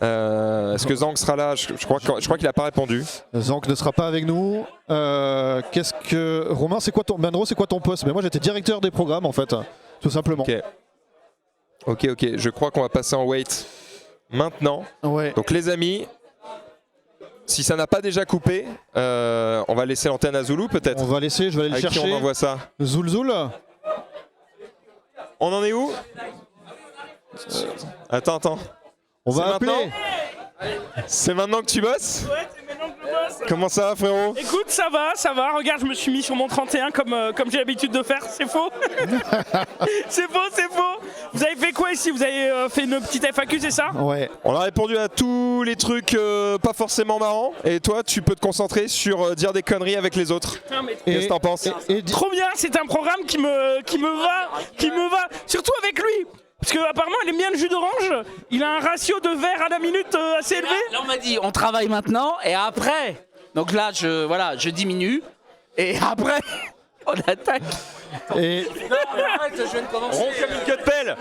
Est-ce que Zank sera là? Je crois qu'il a pas répondu. Zank ne sera pas avec nous. Qu'est-ce que Romain, c'est quoi ton poste? Mais moi, j'étais directeur des programmes en fait, tout simplement. Ok. Je crois qu'on va passer en wait maintenant. Ouais. Donc les amis, si ça n'a pas déjà coupé, on va laisser l'antenne à Zoulou peut-être. On va laisser, je vais aller le Avec qui chercher. on envoie ça? Zoul Zoul. On en est où? Attends. On va C'est appeler. maintenant C'est maintenant que tu bosses? Ouais, c'est maintenant que je bosse. Comment ça va, frérot? Écoute, ça va. Regarde, je me suis mis sur mon 31 comme j'ai l'habitude de faire. C'est faux. C'est faux. Vous avez fait quoi ici? Vous avez fait une petite FAQ, c'est ça? Ouais. On a répondu à tous les trucs pas forcément marrants. Et toi, tu peux te concentrer sur dire des conneries avec les autres. Non, mais Qu'est-ce que t'en penses? trop bien, c'est un programme qui me va. Surtout avec lui. Parce qu'apparemment, il aime bien le jus d'orange. Il a un ratio de verre à la minute assez élevé. Là, on m'a dit, on travaille maintenant et après. Donc là, je diminue et après, on attaque. Et, Arrête, je viens de commencer. Rond comme une queue de pelle.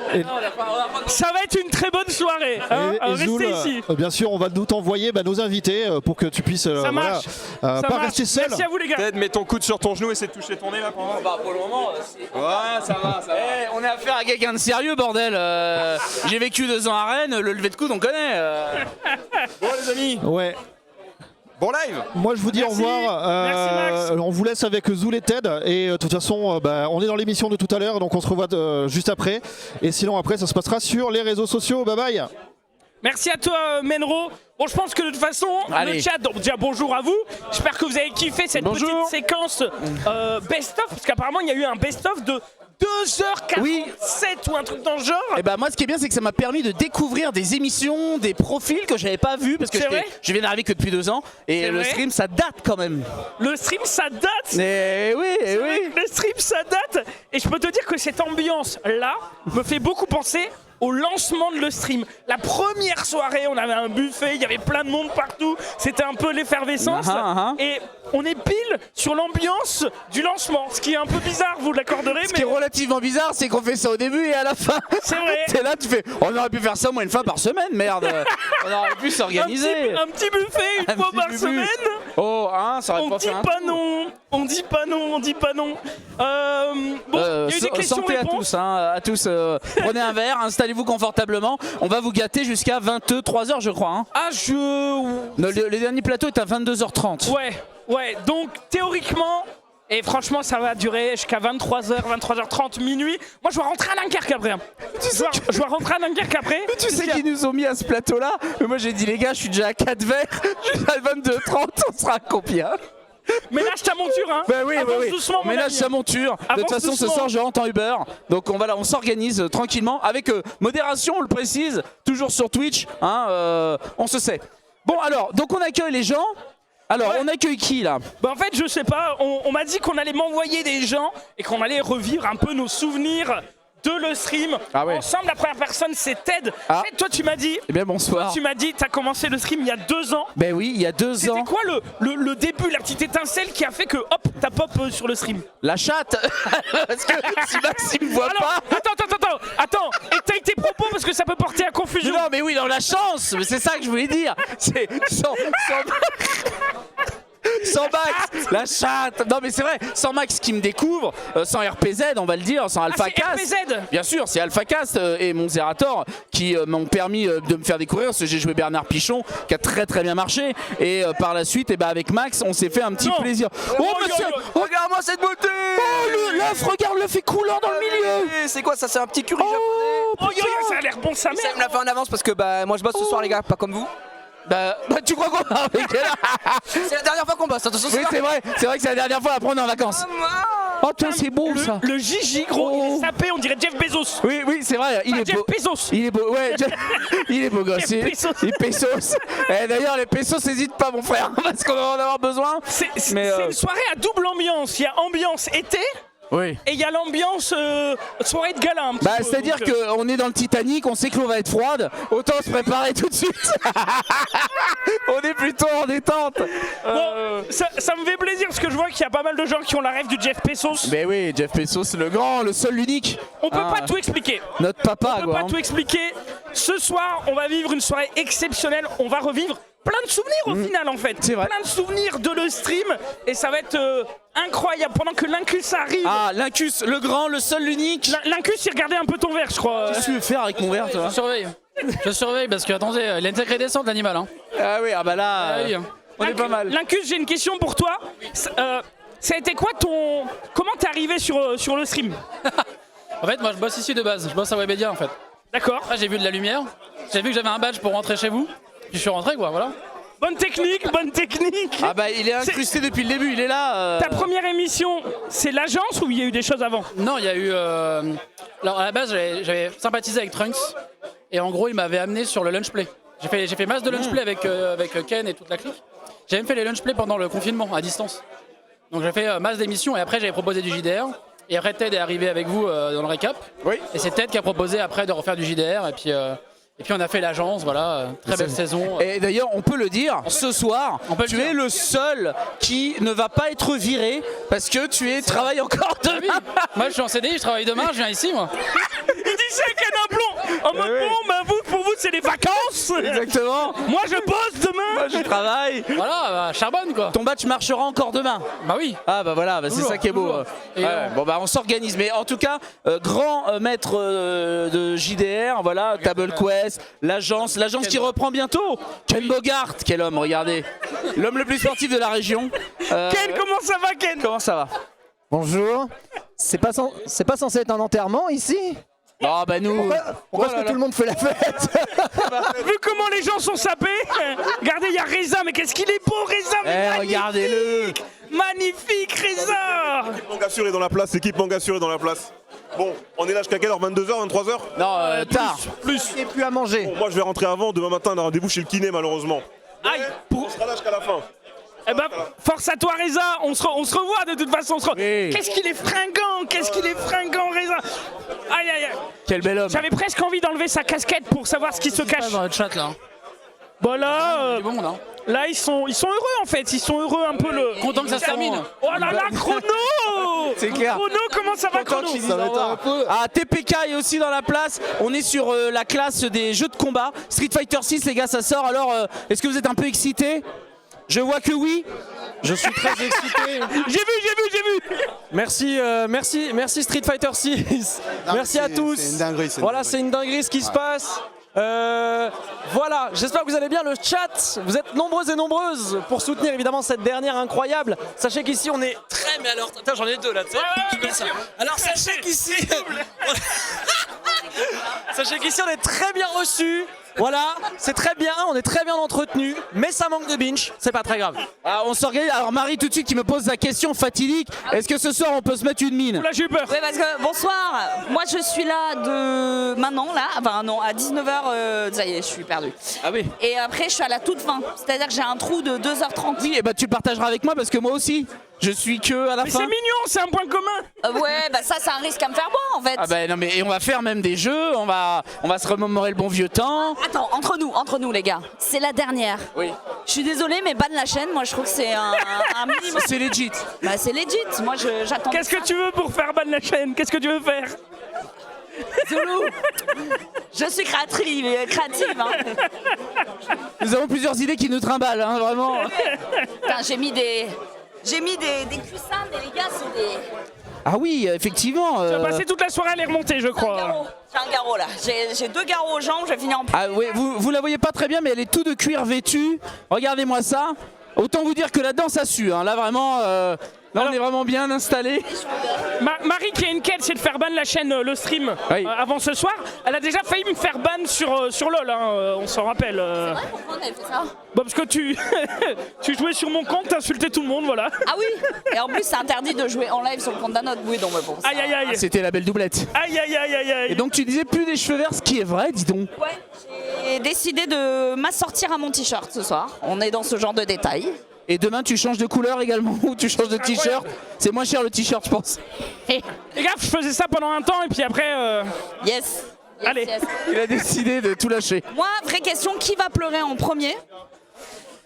Ça va être une très bonne soirée. Hein. et Zoul, Restez ici. bien sûr, on va nous t'envoyer nos invités pour que tu puisses Ça marche. pas Ça marche. rester seul. Merci à vous, les gars. Peut-être mets ton coude sur ton genou et essaie de toucher ton nez là pour voir. Bah, pour le moment, Ouais, ça va. Eh, on est affaire à quelqu'un de sérieux, bordel. J'ai vécu 2 ans à Rennes, le lever de coude, on connaît. Bon les amis, Ouais. bon live. Moi je vous dis Merci. au revoir. Merci, Max. On vous laisse avec Zoul et Ted. Et de toute façon, on est dans l'émission de tout à l'heure, donc on se revoit juste après. Et sinon après, ça se passera sur les réseaux sociaux. Bye bye. Merci à toi, Menro. Bon, je pense que de toute façon, Allez. le chat, donc déjà bonjour à vous. J'espère que vous avez kiffé cette Bonjour. petite séquence best-of, parce qu'apparemment, il y a eu un best-of de 2h47 Oui. ou un truc dans le genre. Et bah moi ce qui est bien c'est que ça m'a permis de découvrir des émissions, des profils que j'avais pas vus parce que C'est vrai je viens d'arriver que depuis 2 ans et C'est le vrai stream ça date quand même. Le stream, ça date. Et oui, C'est vrai que le stream, ça date. Et je peux te dire que cette ambiance-là me fait beaucoup penser au lancement de le stream. La première soirée, on avait un buffet, il y avait plein de monde partout, c'était un peu l'effervescence. Et on est pile sur l'ambiance du lancement, ce qui est un peu bizarre, vous l'accorderez. Ce qui est relativement bizarre c'est qu'on fait ça au début et à la fin. C'est vrai. T'es là, tu fais, on aurait pu faire ça au moins une fois par semaine, merde. On aurait pu s'organiser. Un petit buffet une Un fois petit par bubu. semaine. Oh, hein, ça aurait On pas dit fait un pas tour. non. On dit pas non. Bon, il y a eu des Santé à questions-réponses. tous, à tous. Prenez un verre, installez-vous confortablement. On va vous gâter jusqu'à 23h, je crois. Hein. Ah, Non, le dernier plateau est à 22h30. Ouais, donc théoriquement, et franchement ça va durer jusqu'à 23h, 23h30, minuit. Moi je dois rentrer à Dunkerque après. Hein. Je dois rentrer à Dunkerque après. Tu sais qu'ils nous ont mis à ce plateau-là. Moi j'ai dit les gars, je suis déjà à 4 verres. À 22h30, on sera à combien? Ménage ta monture, hein. Bah oui, Avance oui. doucement, mon Ménage ami. sa monture. De Avance toute façon, ce doucement. soir, je rentre en Uber. Donc on s'organise tranquillement avec modération, on le précise, toujours sur Twitch. Hein, on se sait. Bon alors, donc on accueille les gens. Alors, Ouais. on accueille qui là? Bah en fait je sais pas, on m'a dit qu'on allait m'envoyer des gens et qu'on allait revivre un peu nos souvenirs de le stream. Ah ouais. Ensemble, la première personne c'est Ted. Ah. Ted, toi tu m'as dit, Eh bien bonsoir. t'as commencé le stream il y a 2 ans. Ben oui, il y a 2 C'était ans. quoi le début, la petite étincelle qui a fait que hop, t'as pop sur le stream? La chatte. Parce que si Maxime voit Alors, pas. attends, étaye tes propos parce que ça peut porter à confusion. Non mais oui, dans la chance. Mais c'est ça que je voulais dire. C'est sans Max, la chatte. Non mais c'est vrai, sans Max qui me découvre, sans RPZ on va le dire, sans c'est AlphaCast. RPZ. Bien sûr, c'est AlphaCast et mon Zerator qui m'ont permis de me faire découvrir parce que j'ai joué Bernard Pichon qui a très très bien marché et par la suite et avec Max on s'est fait un petit Non. plaisir. Oh monsieur, Regarde-moi cette beauté. oh l'œuf, regarde le fait coulant dans le milieu. C'est quoi ça? C'est un petit curry japonais. Oh yo, ça a l'air bon sa Ça mère. me l'a fait en avance parce que moi je bosse ce soir les gars, pas comme vous. Bah tu crois quoi? C'est la dernière fois qu'on bosse, attention Oui c'est vrai que c'est la dernière fois après on est en vacances. Oh tiens c'est beau ça. Le Gigi gros, il est sapé, on dirait Jeff Bezos. Oui c'est vrai, il Pas est Jeff beau. Bezos. Il est beau, ouais, il est beau gosse. Jeff Bezos. Il pesos. Et d'ailleurs, les pesos, n'hésite pas, mon frère, parce qu'on va en avoir besoin. C'est Mais, une soirée à double ambiance. Il y a ambiance été Oui. et il y a l'ambiance soirée de gala. un petit Bah, peu. c'est-à-dire Donc, qu'on est dans le Titanic, on sait que l'eau va être froide, autant se préparer tout de suite. On est plutôt en détente. Bon, ça me fait plaisir parce que je vois qu'il y a pas mal de gens qui ont la rêve du Jeff Bezos. Mais oui, Jeff Bezos, le grand, le seul, l'unique. On peut Ah, pas tout expliquer. Notre papa, On peut quoi. pas hein. tout expliquer. Ce soir, on va vivre une soirée exceptionnelle. On va revivre plein de souvenirs au final en fait. C'est vrai. Plein de souvenirs de le stream et ça va être incroyable pendant que l'Incus arrive. Ah, l'Incus, le grand, le seul, l'unique. L'Incus, il regardait un peu ton verre, je crois. Qu'est-ce que tu veux faire avec mon verre, toi? Je surveille parce que attendez, il a une sacrée descente l'animal. Hein. Ah oui, ah bah là. Ah oui. On est pas mal. Lincus, j'ai une question pour toi. Ça a été quoi ton... Comment t'es arrivé sur le stream? En fait, moi je bosse ici de base, je bosse à Webedia en fait. D'accord. Après j'ai vu de la lumière, j'ai vu que j'avais un badge pour rentrer chez vous, puis je suis rentré quoi, voilà. Bonne technique, bonne technique. Ah bah il est incrusté depuis le début, il est là. Ta première émission, c'est l'agence ou il y a eu des choses avant? Non, il y a eu... Alors à la base j'avais sympathisé avec Trunks, et en gros il m'avait amené sur le lunch play. J'ai fait masse de lunch play avec Ken et toute la clique. J'ai même fait les lunch play pendant le confinement, à distance. Donc j'ai fait masse d'émissions, et après j'avais proposé du JDR. Et après Ted est arrivé avec vous dans le récap. Oui. Et c'est Ted qui a proposé après de refaire du JDR. Et puis on a fait l'agence, voilà, très belle saison. Et d'ailleurs, on peut le dire, ce soir, tu es le seul qui ne va pas être viré parce que tu travailles encore Ah oui. demain. Moi je suis en CDI, je travaille demain, je viens ici moi. Il dit ça avec un aplomb. En mode bon, bah pour vous c'est les vacances. Exactement. Moi je bosse demain. Moi je travaille. Voilà, bah, charbonne quoi. Ton badge marchera encore demain. Bah oui. Ah bah voilà, bah c'est Toujours, ça qui est beau. toujours. Et Bon bah on s'organise. Mais en tout cas, grand maître de JDR, voilà, Table Quest, l'agence qui reprend bientôt. Ken Bogart, quel homme, regardez. L'homme le plus sportif de la région. Ken, comment ça va Ken? Comment ça va? Bonjour. C'est pas censé être un enterrement ici? Ah bah nous. Pourquoi est-ce que tout le monde fait la fête? Vu comment les gens sont sapés. Regardez, il y a Reza, mais qu'est-ce qu'il est beau Reza, mais magnifique. Regardez-le. Magnifique Reza. Mangassure est dans la place, l'équipe Mangassure est dans la place. Bon, on est là jusqu'à quelle heure? 22h, 23h? Non, tard. Plus. Il n'y a plus à manger. Bon, moi je vais rentrer avant, demain matin on a rendez-vous chez le kiné malheureusement. Aïe. On sera là jusqu'à la fin. Eh ben, force à toi Reza, on se revoit de toute façon. Oui. Qu'est-ce qu'il est fringant Reza. Aïe aïe aïe. Quel bel homme. J'avais presque envie d'enlever sa casquette pour savoir ce qui se cache. Dans le chat là. Bon là, C'est bon là. là ils sont heureux en fait, ils sont heureux un peu le... Content que ça se termine. Oh là là, Chrono. C'est clair. Chrono, comment ça va Chrono? Ah, TPK est aussi dans la place. On est sur la classe des jeux de combat. Street Fighter 6, les gars, ça sort. Alors, est-ce que vous êtes un peu excités? Je vois que oui. Je suis très excité. J'ai vu. Merci Street Fighter 6. Merci à tous. C'est une dinguerie. Voilà, c'est une dinguerie ce qui se passe. Voilà, j'espère que vous allez bien. Le chat, vous êtes nombreux et nombreuses pour soutenir évidemment cette dernière incroyable. Sachez qu'ici on est très... Mais alors, attends, j'en ai deux là, tu sais. Alors sachez qu'ici... Sachez qu'ici on est très bien reçus. Voilà, c'est très bien, on est très bien entretenu, mais ça manque de binge, c'est pas très grave. Ah, on s'organise. Alors, Marie, tout de suite, qui me pose la question fatidique. Est-ce que ce soir, on peut se mettre une mine? Là j'ai eu peur. Oui, parce que bonsoir, moi je suis là de maintenant, là, enfin non, à 19h, ça y est, je suis perdue. Ah oui. Et après, je suis à la toute fin, c'est-à-dire que j'ai un trou de 2h30. Oui, et bah tu le partageras avec moi parce que moi aussi, je suis que à la Mais fin. c'est mignon, c'est un point commun. Ouais, bah ça, c'est un risque à me faire boire en fait. Ah bah non mais et on va faire même des jeux, on va se remémorer le bon vieux temps. Attends, entre nous les gars, c'est la dernière. Oui. Je suis désolée, mais ban la chaîne, moi je trouve que c'est un minimum. C'est legit. Bah c'est legit, moi j'attends. Qu'est-ce que tu veux pour faire ban la chaîne? Qu'est-ce que tu veux faire? Zoulou, je suis créative, hein. Nous avons plusieurs idées qui nous trimballent, hein, vraiment. Putain, j'ai mis des cuissins, mais les gars, c'est des... Ah oui, effectivement. Tu vas passer toute la soirée à les remonter, je crois. J'ai un garrot là, j'ai 2 garrots aux jambes, je vais finir en plus. Ah oui, vous la voyez pas très bien, mais elle est tout de cuir vêtue. Regardez-moi ça. Autant vous dire que là-dedans ça sue. Hein. Là vraiment, on est vraiment bien installé. Marie qui a une quête, c'est de faire ban la chaîne, le stream, Oui. avant ce soir. Elle a déjà failli me faire ban sur LoL, hein, on s'en rappelle. C'est vrai, pourquoi on avait fait ça? Bon, parce que tu jouais sur mon compte, t'insultais tout le monde, voilà. Ah oui, et en plus c'est interdit de jouer en live sur le compte d'un autre. Oui, donc mais bon. ça- Aïe aïe aïe. C'était la belle doublette. Aïe aïe aïe aïe aïe. Et donc tu disais plus des cheveux verts, ce qui est vrai, dis donc. Ouais, j'ai décidé de m'assortir à mon t-shirt ce soir. On est dans ce genre de détails. Et demain tu changes de couleur également ou tu changes de t-shirt. C'est moins cher le t-shirt, je pense. Et Les gars, je faisais ça pendant un temps et puis après... yes. Yes, Allez. yes. Il a décidé de tout lâcher. Moi, vraie question, qui va pleurer en premier?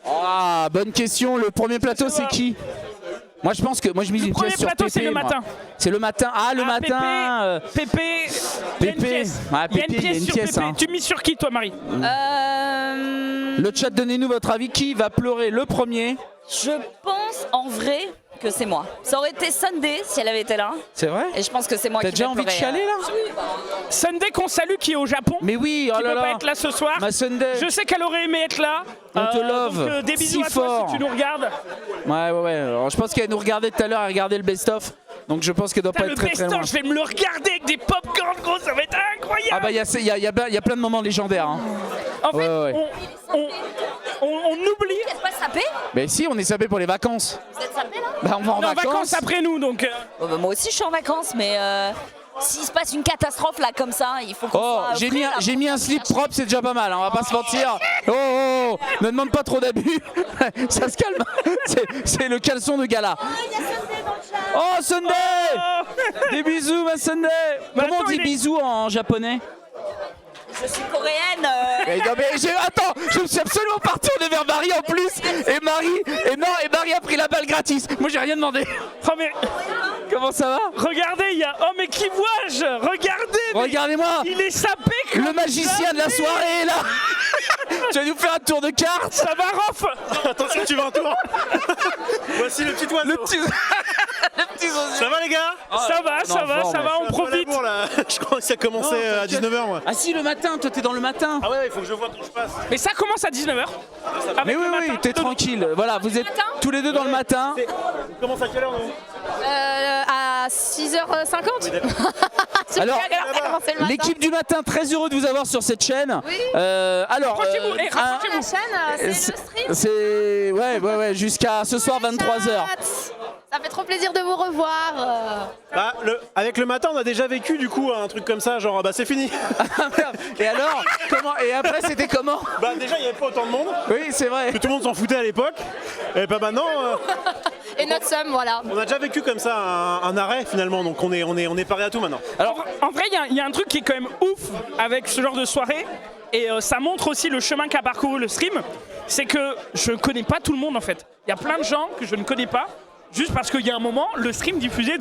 Ah, bonne question. Le premier plateau, c'est qui? Moi, je pense que moi je mise une premier pièce sur plateau, c'est Pépé, le moi. matin. C'est le matin. Ah, le matin. Pépé, il y a une Pépé. pièce. Ah, Il y a Pépé, il y a une sur pièce, Pépé. hein. Tu mises sur qui, toi, Marie? Le chat, donnez-nous votre avis. Qui va pleurer le premier? Je pense en vrai que c'est moi. Ça aurait été Sunday si elle avait été là. C'est vrai? Et je pense que c'est moi qui T'as déjà vais envie de pleurer, chialer là? Sunday qu'on salue qui est au Japon. Mais oui, oh qui là peut là. pas être là ce soir. Ma Sunday. Je sais qu'elle aurait aimé être là. On te love. Donc, des bisous Si à toi fort. si tu nous regardes. Ouais. Alors, je pense qu'elle nous regardait tout à l'heure, elle regardait le best-of. Donc je pense qu'elle doit pas Le être très très loin. best-of, je vais me le regarder avec des pop-corn gros, ça va être incroyable. Ah bah il y a plein de moments légendaires. Hein. En fait, Ouais. on oublie. Vous n'êtes pas sapé? Mais si, on est sapé pour les vacances. Vous êtes sapé là? Bah on va en vacances. après nous donc. Moi aussi je suis en vacances, mais s'il se passe une catastrophe là comme ça, il faut qu'on Oh, soit j'ai prêt, là, mis un slip propre, c'est déjà pas mal, hein, on va pas se mentir. Oh, ne demande pas trop d'abus. Ça se calme. C'est le caleçon de gala. Oh, Sunday! Des bisous, ma Sunday! Comment on dit bisous en japonais? Je suis coréenne. Attends, je me suis absolument pas retourné vers Marie en plus. Et Marie a pris la balle gratis. Moi, j'ai rien demandé. Oh, mais... Comment ça va? Regardez, il y a. Oh, mais qui vois-je? Regardez-moi! Il est sapé comme le magicien de la soirée, là! Tu vas nous faire un tour de cartes? Ça va, Rof? Attention, tu vas un tour. Voici le petit oiseau. Le petit oiseau. Ça va les gars? Ça va, on profite. Là. Je crois que ça commençait à 19h moi. Ah si, le matin, toi t'es dans le matin. Ah ouais, il faut que je vois quand je passe. Mais ça commence à 19h. Mais oui, t'es tranquille. Voilà, vous êtes tous les deux dans le matin. On commence à quelle heure nous? À 6h50. Alors, l'équipe du matin, très heureux de vous avoir sur cette chaîne. Oui. Rapprochez-vous, rapprochez-vous. La chaîne, c'est le stream. C'est ouais, jusqu'à ce soir 23h. Ça fait trop plaisir de vous revoir. Bah, avec le matin, on a déjà vécu du coup un truc comme ça, genre bah c'est fini. Et alors, comment? Et après, c'était comment? Bah déjà, il n'y avait pas autant de monde. Oui, c'est vrai. Que tout le monde s'en foutait à l'époque. Et bah maintenant. Et notre somme, voilà. On a déjà vécu comme ça un arrêt finalement, donc on est paré à tout maintenant. Alors, en vrai, il y a un truc qui est quand même ouf avec ce genre de soirée. Et ça montre aussi le chemin qu'a parcouru le stream. C'est que je ne connais pas tout le monde en fait. Il y a plein de gens que je ne connais pas. Juste parce qu'il y a un moment, le stream diffusait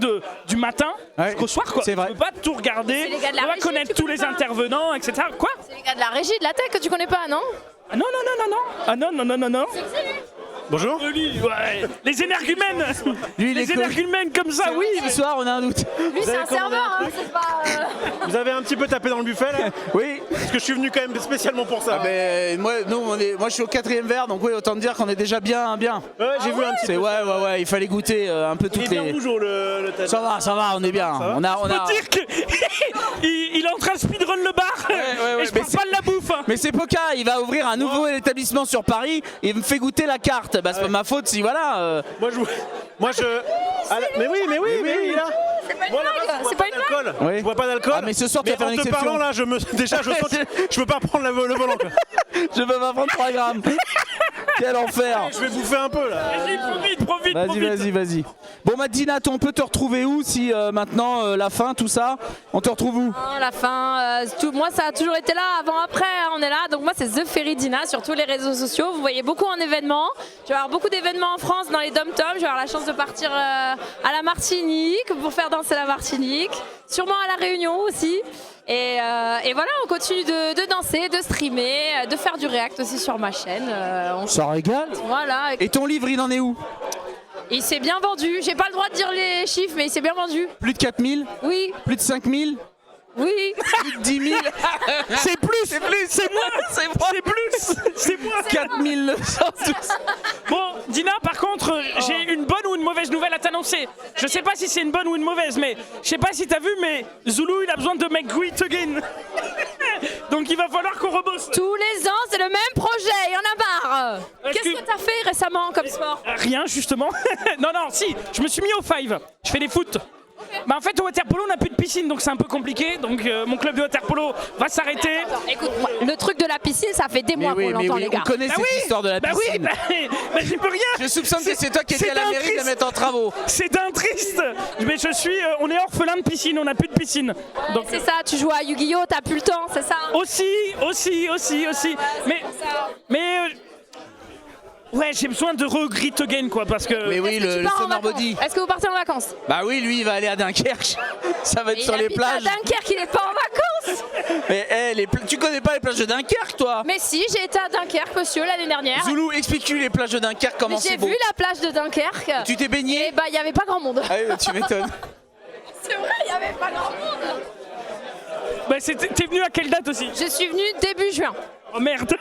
du matin jusqu'au soir. Quoi. C'est vrai. Tu peux pas tout regarder, C'est les gars de la on va régie, connaître tous les intervenants, etc. Quoi? C'est les gars de la régie, de la tech que tu connais pas, non? Ah non. Ah non. Bonjour. Ouais. Les énergumènes. Lui, les énergumènes comme ça, oui. Ce soir, on a un doute. Lui, c'est un serveur, hein, c'est pas. Vous avez un petit peu tapé dans le buffet là? Oui. Parce que je suis venu quand même spécialement pour ça. Ah ben, moi je suis au 4e verre, donc oui, autant te dire qu'on est déjà bien. Ouais, j'ai vu un petit peu. Ouais, il fallait goûter un peu toutes Il est bien rouge le tête. Ça va, on est bien. On a. Je peux dire qu'il est en train de speedrun le bar. Ouais, et je parle pas de la bouffe. Mais c'est Poca, il va ouvrir un nouveau établissement sur Paris et il me fait goûter la carte. Bah c'est pas ma faute si voilà. Moi je. Mais oui, là. Moi, C'est pas une blague. Oui. Je bois pas d'alcool. Ah mais ce soir tu vas faire en une te exception. parlant là, je peux pas prendre le volant. Quoi. Je peux pas prendre 3 grammes. Quel enfer. Je vais bouffer un peu là. Vas-y, profite. Vas-y. Bon Madinat, on peut te retrouver où si maintenant la fin, tout ça, on te retrouve où? La fin, moi ça a toujours été là, avant, après, hein, on est là. Donc moi c'est The Feridina sur tous les réseaux sociaux. Vous voyez beaucoup en événements. Je vais avoir beaucoup d'événements en France dans les dom-toms. Je vais avoir la chance de partir à la Martinique pour faire danser la Martinique. Sûrement à la Réunion aussi. Et voilà, on continue de danser, de streamer, de faire du react aussi sur ma chaîne. Ça régale. Voilà. Et ton livre, il en est où? Il s'est bien vendu. J'ai pas le droit de dire les chiffres, mais il s'est bien vendu. Plus de 4000? Oui. Plus de 5000? Oui. Plus de 10 000? C'est moi. 4912. Bon, Dina, par contre, j'ai une bonne ou une mauvaise nouvelle à t'annoncer. Je sais pas si c'est une bonne ou une mauvaise, mais je sais pas si t'as vu, mais Zulu, il a besoin de make great again. Donc il va falloir qu'on rebosse. Tous les ans, c'est le même projet, il y en a marre. Qu'est-ce que t'as fait récemment comme sport? Rien, justement. non, si, je me suis mis au 5. Je fais des foot. Bah en fait au waterpolo on n'a plus de piscine donc c'est un peu compliqué donc mon club de waterpolo va s'arrêter. Écoute, le truc de la piscine ça fait des mois qu'on l'entend les gars. On connaît cette histoire de la piscine. Bah j'y peux rien. Je soupçonne que c'est toi qui étais à la mairie de la mettre en travaux. C'est un triste. Mais on est orphelin de piscine, on n'a plus de piscine. Donc c'est ça, tu joues à Yu-Gi-Oh, t'as plus le temps, c'est ça? Aussi. Mais ouais, j'ai besoin de regret again quoi parce que. Mais oui, le summer body. Est-ce que vous partez en vacances? Bah oui, lui il va aller à Dunkerque. Ça va être sur les plages. À Dunkerque, il est pas en vacances. Mais tu connais pas les plages de Dunkerque, toi? Mais si, j'ai été à Dunkerque, monsieur, l'année dernière. Zoulou, explique-lui les plages de Dunkerque, comment c'est beau. J'ai vu la plage de Dunkerque. Tu t'es baigné? Et bah, il n'y avait pas grand monde. Ah oui, tu m'étonnes. C'est vrai, il n'y avait pas grand monde. Bah, t'es venu à quelle date aussi? Je suis venue début juin. Oh merde.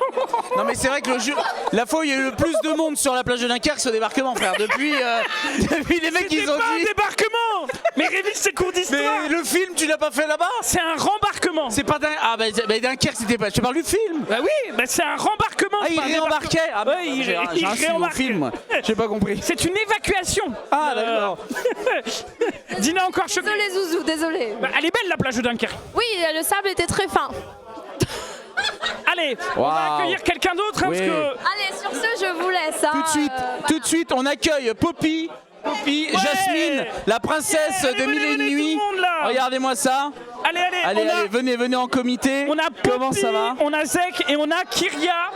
Non mais c'est vrai que la fois où il y a eu le plus de monde sur la plage de Dunkerque, c'est au débarquement, frère. Depuis les mecs ils ont dit... C'est pas un débarquement. Mais révise ses cours d'histoire. Mais le film, tu l'as pas fait là-bas? C'est un rembarquement. C'est pas Ah bah Dunkerque, c'était pas... Je te parle du film. Bah oui, bah c'est un rembarquement. Ah, il réembarquait. Ah bah, ouais, il réembarque. Film, moi. J'ai pas compris. C'est une évacuation. Ah d'accord. Dina encore choquée. Désolé Zouzou, désolé. Bah, elle est belle la plage de Dunkerque. Oui, le sable était très fin. Allez, on va accueillir quelqu'un d'autre. Hein, oui. parce que... Allez, sur ce, je vous laisse. Hein, Tout de suite, on accueille Poppy, Jasmine, la princesse de Mille et une Nuits. Regardez-moi ça. Allez, venez en comité. On a Poppy, comment ça va? On a Zek et on a Kyria.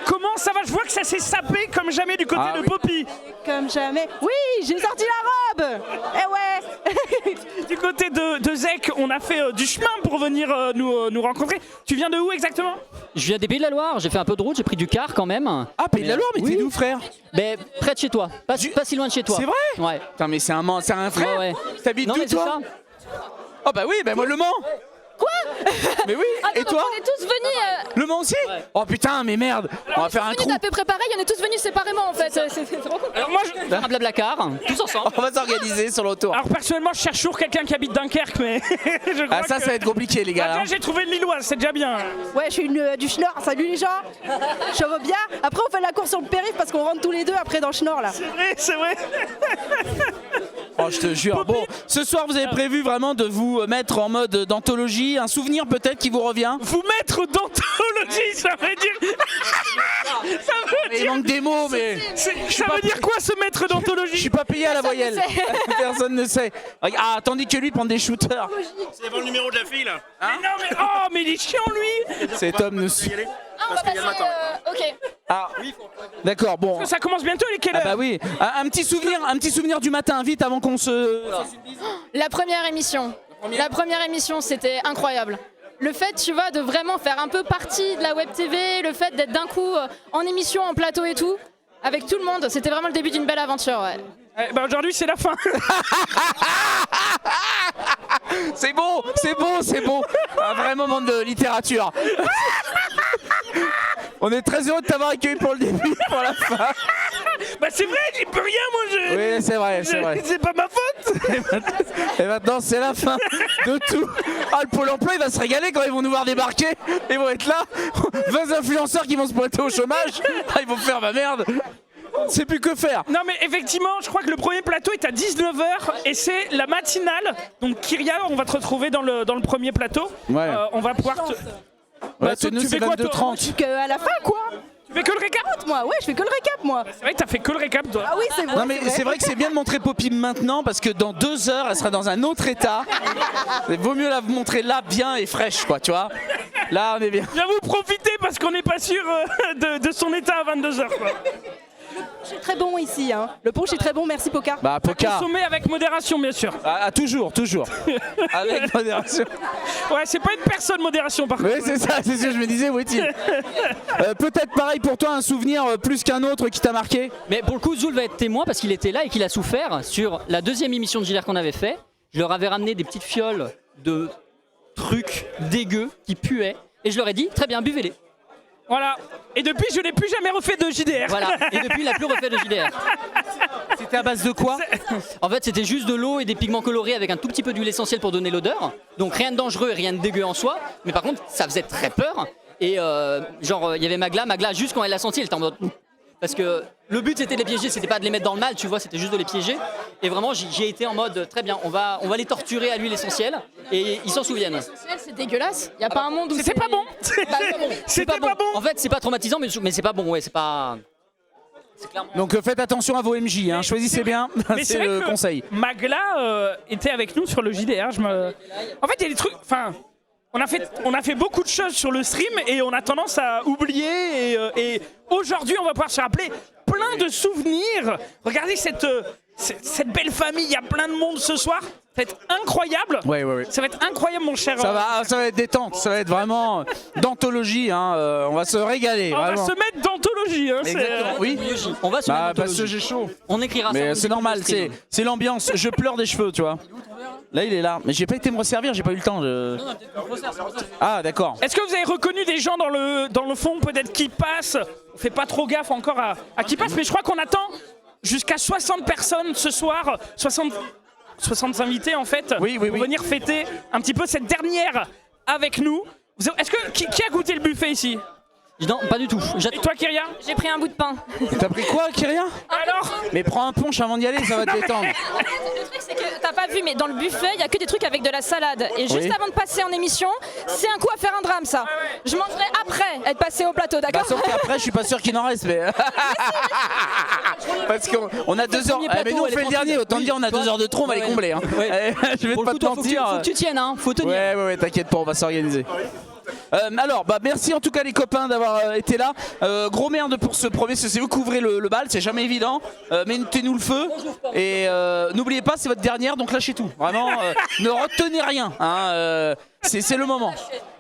Comment ça va? Je vois que ça s'est sapé comme jamais du côté de Poppy. Comme jamais. Oui, j'ai sorti la robe. Eh ouais. Du côté de Zek, on a fait du chemin pour venir nous rencontrer. Tu viens de où exactement? Je viens des Pays de la Loire, j'ai fait un peu de route, j'ai pris du car quand même. Ah, Pays de la Loire, mais t'es d'où, frère? Près de chez toi, pas si loin de chez toi. C'est vrai? Ouais. Putain, mais c'est un frère? Ouais. T'habites où, toi? Oh bah oui, bah moi Le Mans. Quoi? Mais oui, Attends, et toi? on est tous venus. Le Mans aussi? Oh putain, mais merde. On va faire un trou. On est à peu près pareil, on est tous venus séparément en fait. C'est trop cool. Alors moi, un blablacar, tous ensemble. On va s'organiser sur l'autour. Alors personnellement, je cherche toujours quelqu'un qui habite Dunkerque, mais je crois ça va être compliqué, les gars. Déjà, j'ai trouvé une Lilloise, c'est déjà bien. Ouais, je suis du Schnorr. Salut les gens. Je vais bien. Après, on fait la course sur le périph' parce qu'on rentre tous les deux après dans le Schnorr là. C'est vrai. Oh, je te jure. Bon, ce soir, vous avez prévu vraiment de vous mettre en mode d'anthologie, un souvenir peut-être qui vous revient? Vous mettre d'anthologie, ça veut dire... ça veut dire... Il manque des mots, mais... Ça veut dire quoi, se mettre d'anthologie? Je suis pas payé à la voyelle. Personne ne sait. Ah, tandis que lui prend des shooters. C'est devant le numéro de la fille, là. Mais non, mais il est chiant, lui. Cet homme nous suit. Parce qu'il y a le matin. Ok. Ah, d'accord, bon. Ça commence bientôt, les quelle heure? Ah bah oui. Un petit souvenir du matin, vite, avant qu'on se... La première émission, c'était incroyable. Le fait, tu vois, de vraiment faire un peu partie de la web TV, le fait d'être d'un coup en émission, en plateau et tout, avec tout le monde, c'était vraiment le début d'une belle aventure, ouais. Bah aujourd'hui, c'est la fin. C'est beau. Un vrai moment de littérature. On est très heureux de t'avoir accueilli pour le début, pour la fin. Bah c'est vrai, j'y peux rien, moi. Oui, c'est vrai. C'est pas ma faute. Et maintenant, c'est la fin de tout. Ah, le Pôle emploi, il va se régaler quand ils vont nous voir débarquer. Ils vont être là. 20 influenceurs qui vont se pointer au chômage. Ah, ils vont faire ma merde. On sait plus que faire. Non mais effectivement, je crois que le premier plateau est à 19h et c'est la matinale. Donc Kyria, on va te retrouver dans le premier plateau. Ouais. On va pouvoir te... Ouais, nous, c'est 22h30. À la fin, quoi. Tu fais que le récap? Moi, ouais, je fais que le récap, moi. C'est vrai que t'as fait que le récap, toi. Ah oui, c'est vrai. Non mais c'est vrai que c'est bien de montrer Poppy maintenant parce que dans 2 heures elle sera dans un autre état. Il vaut mieux la montrer là bien et fraîche quoi, tu vois. Là on est bien. Viens vous profiter parce qu'on n'est pas sûr de son état à 22h quoi. C'est très bon ici, hein. Le punch est très bon, merci Poca. Bah Poca. Consommer avec modération bien sûr. Toujours. Avec modération. Ouais, c'est pas une personne modération par contre. Oui c'est ça, c'est ce que je me disais, où est-il? Peut-être pareil pour toi, un souvenir plus qu'un autre qui t'a marqué? Mais pour le coup, Zoul va être témoin parce qu'il était là et qu'il a souffert sur la deuxième émission de JDR qu'on avait fait. Je leur avais ramené des petites fioles de trucs dégueux qui puaient et je leur ai dit, très bien, buvez-les. Voilà. Et depuis, je n'ai plus jamais refait de JDR. Voilà. Et depuis, il n'a plus refait de JDR. C'était à base de quoi? En fait, c'était juste de l'eau et des pigments colorés avec un tout petit peu d'huile essentielle pour donner l'odeur. Donc rien de dangereux et rien de dégueu en soi. Mais par contre, ça faisait très peur. Et il y avait Magla, juste quand elle l'a senti, elle était en mode... Parce que le but c'était de les piéger, c'était pas de les mettre dans le mal, tu vois, c'était juste de les piéger. Et vraiment, j'y ai été en mode, très bien, on va les torturer à l'huile essentielle. Et ils s'en souviennent. C'est dégueulasse. Il y a pas un monde où c'était pas bon. C'est pas bon. En fait, c'est pas traumatisant, mais c'est pas bon. Ouais, c'est pas. Donc faites attention à vos MJ, hein. Choisissez bien. C'est le conseil. Magla était avec nous sur le JDR. En fait, il y a des trucs. Enfin. On a fait beaucoup de choses sur le stream et on a tendance à oublier et aujourd'hui on va pouvoir se rappeler plein de souvenirs. Regardez cette belle famille, il y a plein de monde ce soir. Ça va être incroyable. Ouais. Ça va être incroyable, mon cher. Ça va être détente, ça va être vraiment d'anthologie, hein. On va se régaler. On vraiment. va se mettre d'anthologie. Hein, Exactement, oui. On va se mettre Parce que j'ai chaud. On écrira ça. Mais au c'est début normal, du stream. c'est l'ambiance. Je pleure des cheveux, tu vois. Là, il est là. Mais j'ai pas été me resservir, j'ai pas eu le temps. Ah, d'accord. Est-ce que vous avez reconnu des gens dans le fond, peut-être qui passent? On fait pas trop gaffe encore à qui passe, mais je crois qu'on attend jusqu'à 60 personnes ce soir, 60 invités en fait, pour venir fêter un petit peu cette dernière avec nous. Est-ce que qui a goûté le buffet ici? Non, pas du tout. Et toi, Kyria? J'ai pris un bout de pain. T'as pris quoi, Kyria? Alors? Mais prends un punch avant d'y aller, ça va te détendre. Le truc, c'est que t'as pas vu, mais dans le buffet, il y a que des trucs avec de la salade. Et juste avant de passer en émission, c'est un coup à faire un drame, ça. Je mangerai après être passé au plateau, d'accord? Sauf qu'après, je suis pas sûr qu'il en reste, mais. Parce qu'on a 2 heures. Mais nous, on fait le dernier, autant dire, on a 2 heures de trop, on va les combler. Hein. Je vais pas te mentir. Faut que tu tiennes, hein. Faut tenir. Ouais, t'inquiète pas, on va s'organiser. Alors, merci en tout cas les copains d'avoir été là. Gros merde pour ce premier, c'est vous qui ouvrez le bal, c'est jamais évident. Mettez-nous le feu et n'oubliez pas, c'est votre dernière, donc lâchez tout. Vraiment, ne retenez rien. Hein, c'est le moment.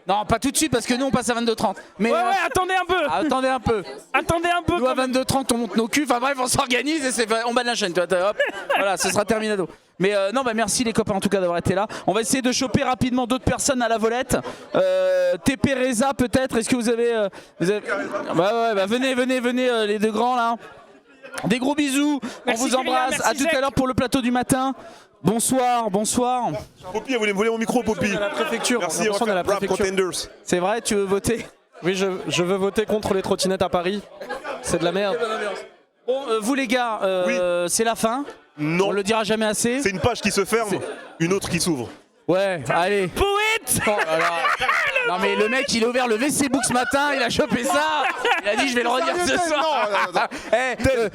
Non, pas tout de suite parce que nous on passe à 22h30. Mais attendez un peu. Attendez un peu. Attendez un peu. Nous à 22h30 on monte nos culs. Enfin bref, on s'organise et on bat de la chaîne. Hop, voilà, ce sera terminado. Mais non, merci les copains en tout cas d'avoir été là. On va essayer de choper rapidement d'autres personnes à la volette. TP Reza peut-être. Est-ce que vous avez venez les deux grands là. Des gros bisous. Merci, on vous embrasse. Kyria, à tout à l'heure pour le plateau du matin. Bonsoir. Poppy, vous voulez voler mon micro, Poppy? À la préfecture. Merci, on va faire Rap Contenders. C'est vrai, tu veux voter? Oui, je veux voter contre les trottinettes à Paris. C'est de la merde. Bon, vous les gars, c'est la fin. Non. On le dira jamais assez. C'est une page qui se ferme, une autre qui s'ouvre. Ouais, allez. Poète. Non mais le mec il a ouvert le WC Book ce matin, il a chopé ça, il a dit je vais le redire ce soir.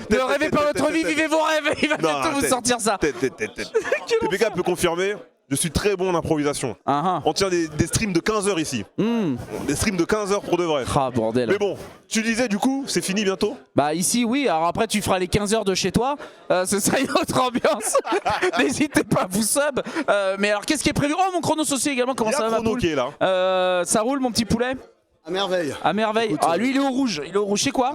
Ne rêvez pas votre vie, vivez vos rêves, il va bientôt vous sortir ça. TPK peut confirmer, je suis très bon en improvisation. On tient des streams de 15 heures ici. Des streams de 15 heures pour de vrai. Ah bordel. Mais bon, tu disais du coup, c'est fini bientôt? Bah ici oui, alors après tu feras les 15 heures de chez toi, ce sera une autre ambiance. N'hésitez pas à vous sub. Mais alors qu'est-ce qui est prévu? Oh mon chrono social également, comment ça va ma poule? Qui est là. Ça roule mon petit poulet? À merveille. À merveille. Écoute, lui il est au rouge, c'est quoi?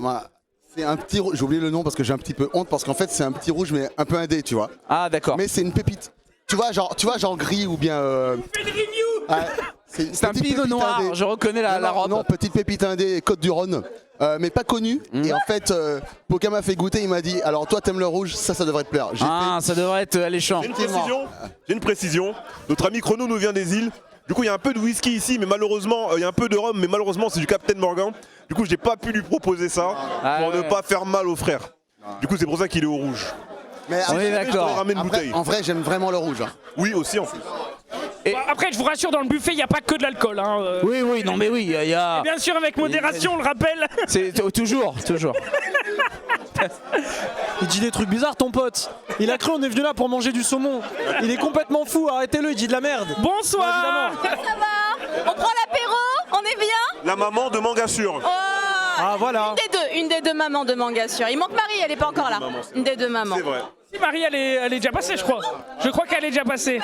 C'est un petit rouge, j'ai oublié le nom parce que j'ai un petit peu honte parce qu'en fait c'est un petit rouge mais un peu indé, tu vois. Ah d'accord. Mais c'est une pépite. Tu vois genre gris ou bien c'est un pinot noir, je reconnais la robe. Non, petite pépite indé, Côte du Rhône, mais pas connue. Et en fait, Poka m'a fait goûter, il m'a dit alors toi t'aimes le rouge, ça devrait te plaire. Ça devrait être alléchant. J'ai une précision, notre ami Chrono nous vient des îles. Du coup il y a un peu de whisky ici, mais malheureusement, il y a un peu de rhum, mais malheureusement c'est du Captain Morgan. Du coup j'ai pas pu lui proposer ça pour ne pas faire mal aux frères. Du coup c'est pour ça qu'il est au rouge. Mais on est d'accord. En vrai j'aime vraiment le rouge. Oui aussi en plus. Et après, je vous rassure, dans le buffet, il n'y a pas que de l'alcool. Hein. Oui, non mais oui, il y a... Et bien sûr, avec modération, on le rappelle. C'est toujours. Il dit des trucs bizarres, ton pote. Il a cru on est venu là pour manger du saumon. Il est complètement fou, arrêtez-le, il dit de la merde. Bonsoir. Ça va? On prend l'apéro? On est bien? La maman de Mangassure. Ah voilà. Une des deux mamans de Mangassure. Il manque Marie, elle est pas encore là. Une des deux mamans. C'est vrai. Si Marie, elle est déjà passée, je crois. Je crois qu'elle est déjà passée.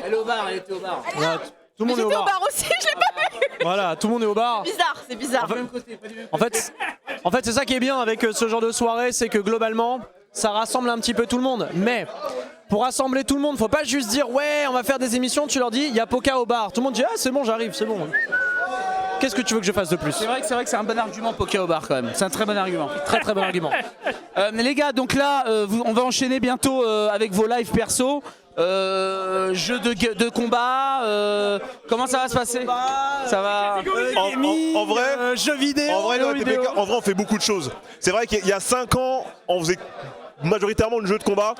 Elle est au bar, elle était au bar. Voilà, tout le monde est au J'étais au bar. bar aussi, je l'ai pas vu. Voilà, tout le monde est au bar. C'est bizarre. En fait, c'est ça qui est bien avec ce genre de soirée, c'est que globalement, ça rassemble un petit peu tout le monde. Mais pour rassembler tout le monde, faut pas juste dire ouais, on va faire des émissions. Tu leur dis, il y a Poka au bar. Tout le monde dit ah c'est bon, j'arrive, c'est bon. Qu'est-ce que tu veux que je fasse de plus? C'est vrai que c'est un bon argument Poka au bar quand même. C'est un très bon argument. Très bon argument. Les gars, donc là, on va enchaîner bientôt avec vos lives perso. Jeux de combat, comment ça va se passer? Ça va. En vrai, jeux vidéo. En vrai, on fait beaucoup de choses. C'est vrai qu'il y a 5 ans, on faisait majoritairement le jeu de combat.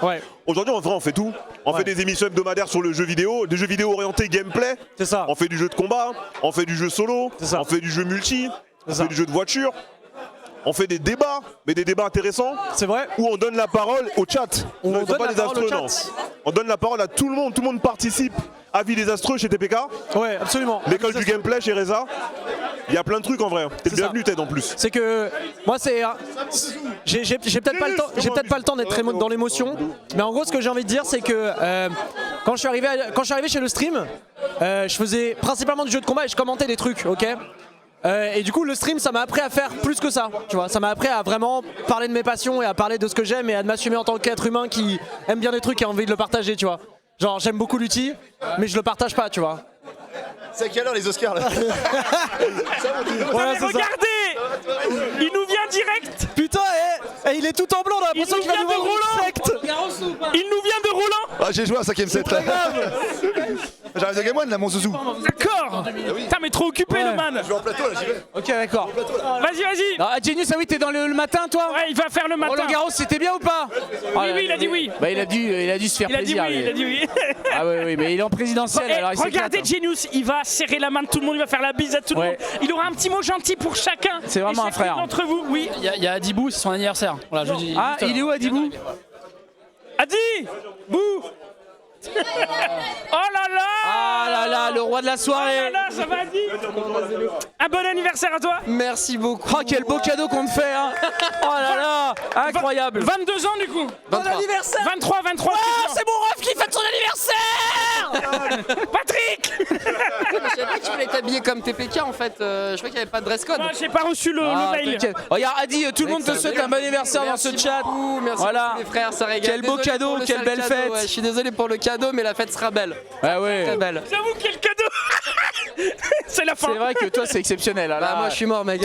Aujourd'hui, en vrai, on fait tout. On fait des émissions hebdomadaires sur le jeu vidéo, des jeux vidéo orientés gameplay. C'est ça. On fait du jeu de combat, on fait du jeu solo, on fait du jeu multi, on fait du jeu de voiture. On fait des débats, mais des débats intéressants. C'est vrai. Où on donne la parole au chat. On donne pas la des parole au astreux, chat. non. On donne la parole à tout le monde participe. Avis des astreux chez TPK. Ouais, absolument. L'école du gameplay chez Reza. Il y a plein de trucs en vrai. T'es le bienvenu, Ted, en plus. C'est que moi c'est j'ai peut-être pas le temps, d'être dans l'émotion, mais en gros ce que j'ai envie de dire c'est que quand je suis arrivé chez le stream, je faisais principalement du jeu de combat et je commentais des trucs, ok. Et du coup le stream ça m'a appris à faire plus que ça, tu vois, ça m'a appris à vraiment parler de mes passions et à parler de ce que j'aime et à m'assumer en tant qu'être humain qui aime bien des trucs et a envie de le partager, tu vois. Genre j'aime beaucoup l'outil mais je le partage pas, tu vois. C'est à quelle heure les Oscars là? Voilà, c'est regardez, il nous vient direct. Putain, il est tout en blanc, on a l'impression qu'il va nous vendre une secte. Il nous vient de Roland. Ah, j'ai joué à 5ème set. J'arrive de Game One là, mon zouzou. D'accord. Putain, mais trop occupé le man. Je vais en plateau là, j'y vais. Ok, d'accord. Vas-y. Ah, Genius, ah oui, t'es dans le matin, toi? Ouais, il va faire le matin. Roland Garros, c'était bien ou pas? Oui, il a dit oui. Bah, il a dû se faire plaisir. Il a dit oui. Ah oui, mais il est en présidentiel. Alors il regardez Genius, il va serrer la main de tout le monde, il va faire la bise à tout le monde. Il aura un petit mot gentil pour chacun. C'est vraiment un frère. D'entre vous, oui. Il y a Adibou, c'est son anniversaire. Voilà, je dis ah, il est où Adibou? Adi Bou. Oh là là! Ah là là, le roi de la soirée! Oh là là, ça va Adi! Un bon anniversaire à toi! Merci beaucoup! Oh, quel beau cadeau qu'on te fait! Hein. Oh là là! Incroyable! 22 ans du coup! Bon anniversaire! 23! Oh, c'est mon ref qui fête son anniversaire! Patrick! Je savais pas que tu voulais t'habiller comme TPK en fait, je crois qu'il n'y avait pas de dress code. Moi j'ai pas reçu le mail. Regarde Adi, tout le monde te souhaite un bon anniversaire dans ce chat. Merci voilà. les frères, ça régale. Quel beau cadeau, quelle belle fête. Ouais, je suis désolé pour le cadeau, mais la fête sera belle. Ah ouais. Très belle. J'avoue quel cadeau. C'est la fin. C'est vrai que toi c'est exceptionnel. Bah, moi je suis mort mec.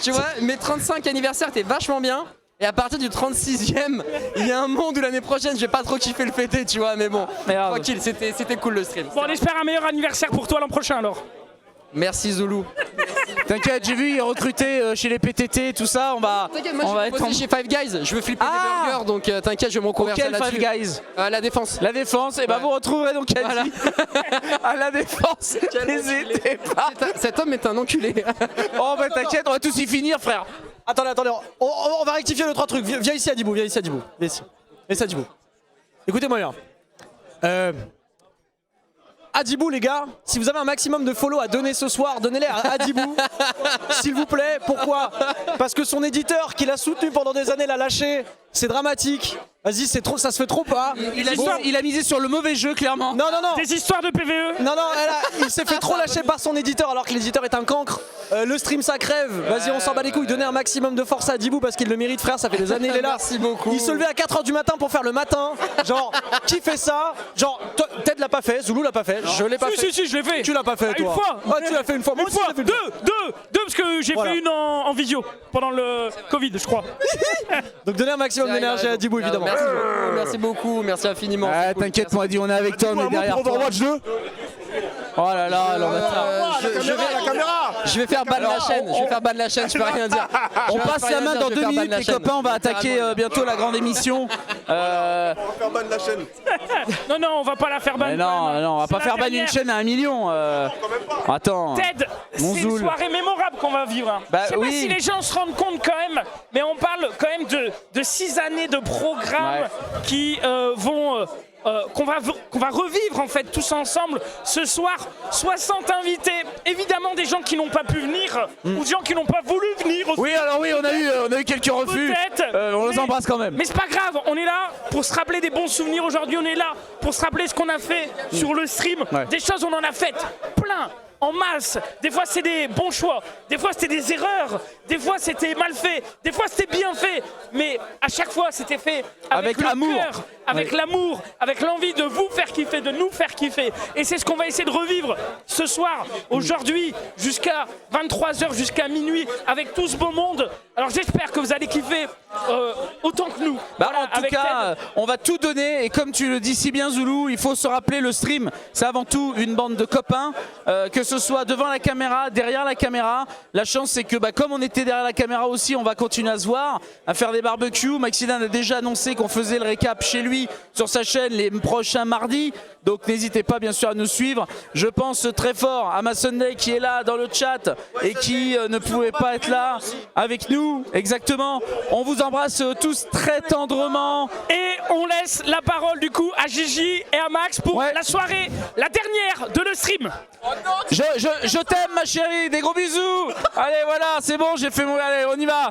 Tu vois, mes 35 anniversaires étaient vachement bien. Et à partir du 36e, il y a un monde où l'année prochaine, j'ai pas trop kiffé le fêter, tu vois, mais bon, tranquille, c'était cool le stream. Bon, on espère un meilleur anniversaire pour toi l'an prochain alors. Merci Zoulou. T'inquiète, j'ai vu, il est recruté chez les PTT, tout ça, on va... T'inquiète, moi je vais bosser chez Five Guys, je veux flipper des burgers, donc t'inquiète, je vais me reconvertir là-dessus. Quel Five Guys La Défense. La Défense, et bah vous retrouverez donc Adi à la Défense, n'hésitez pas. Cet homme est un enculé. Oh bah t'inquiète, on va tous y finir frère. Attendez, on va rectifier le 3 trucs. Viens ici Adibou, viens ici. Écoutez-moi bien. Adibou les gars, si vous avez un maximum de follow à donner ce soir, donnez-les à Adibou, s'il vous plaît. Pourquoi? Parce que son éditeur qui l'a soutenu pendant des années l'a lâché, c'est dramatique. Vas-y, c'est trop, ça se fait trop pas. Il a misé sur le mauvais jeu clairement. Non. Des histoires de PVE. Non, il s'est fait trop lâcher par son éditeur alors que l'éditeur est un cancre. Le stream ça crève. Vas-y, on s'en bat les couilles. Donnez un maximum de force à Adibou parce qu'il le mérite frère, ça fait des années il est là. Merci beaucoup. Il se levait à 4h du matin pour faire le matin. Genre, qui fait ça? Genre, Ted l'a pas fait, Zoulou l'a pas fait, je l'ai pas fait. Si, je l'ai fait. Tu l'as pas fait toi. Une fois. Oh, tu l'as fait une fois. Moi Une fois. Deux parce que j'ai fait une en visio pendant le Covid, je crois. Donc donnez un maximum d'énergie à Adibou évidemment. Merci beaucoup, merci infiniment. Ah, t'inquiète, moi, on est avec toi, on est derrière toi. Overwatch 2. Oh là là, je vais faire ban de la chaîne, je peux rien dire. On passe la main dans 2 minutes, les copains, on va attaquer bientôt la grande émission. On va faire ban de la chaîne. Non, on va pas la faire ban. Non, on va pas faire ban une chaîne à 1 million. Attends. Ted, c'est une soirée mémorable qu'on va vivre. Bah, je sais pas si les gens se rendent compte quand même, mais on parle quand même de 6 années de programme qui vont... qu'on va revivre en fait tous ensemble ce soir. 60 invités, évidemment des gens qui n'ont pas pu venir ou des gens qui n'ont pas voulu venir aussi. Oui, alors oui, on a eu quelques refus. On les embrasse quand même. Mais c'est pas grave, on est là pour se rappeler des bons souvenirs aujourd'hui, on est là pour se rappeler ce qu'on a fait sur le stream. Des choses on en a faites plein. En masse, des fois c'est des bons choix, des fois c'était des erreurs, des fois c'était mal fait, des fois c'était bien fait, mais à chaque fois c'était fait avec l'amour, avec l'amour, avec l'envie de vous faire kiffer, de nous faire kiffer. Et c'est ce qu'on va essayer de revivre ce soir, aujourd'hui, jusqu'à 23h, jusqu'à minuit, avec tout ce beau monde. Alors j'espère que vous allez kiffer autant que nous. Voilà, en tout cas, on va tout donner et comme tu le dis si bien Zoulou, il faut se rappeler le stream, c'est avant tout une bande de copains, que ce soit devant la caméra, derrière la caméra. La chance c'est que comme on était derrière la caméra aussi, on va continuer à se voir, à faire des barbecues. Maxilin a déjà annoncé qu'on faisait le récap chez lui sur sa chaîne les prochains mardis. Donc n'hésitez pas bien sûr à nous suivre. Je pense très fort à ma Sunday qui est là dans le chat et qui ne pouvait pas être là avec nous. Exactement. On vous embrasse tous très tendrement. Et on laisse la parole du coup à Gigi et à Max pour la soirée, la dernière de le stream. Je t'aime ma chérie, des gros bisous. Allez voilà, c'est bon, j'ai fait mon... Allez, on y va.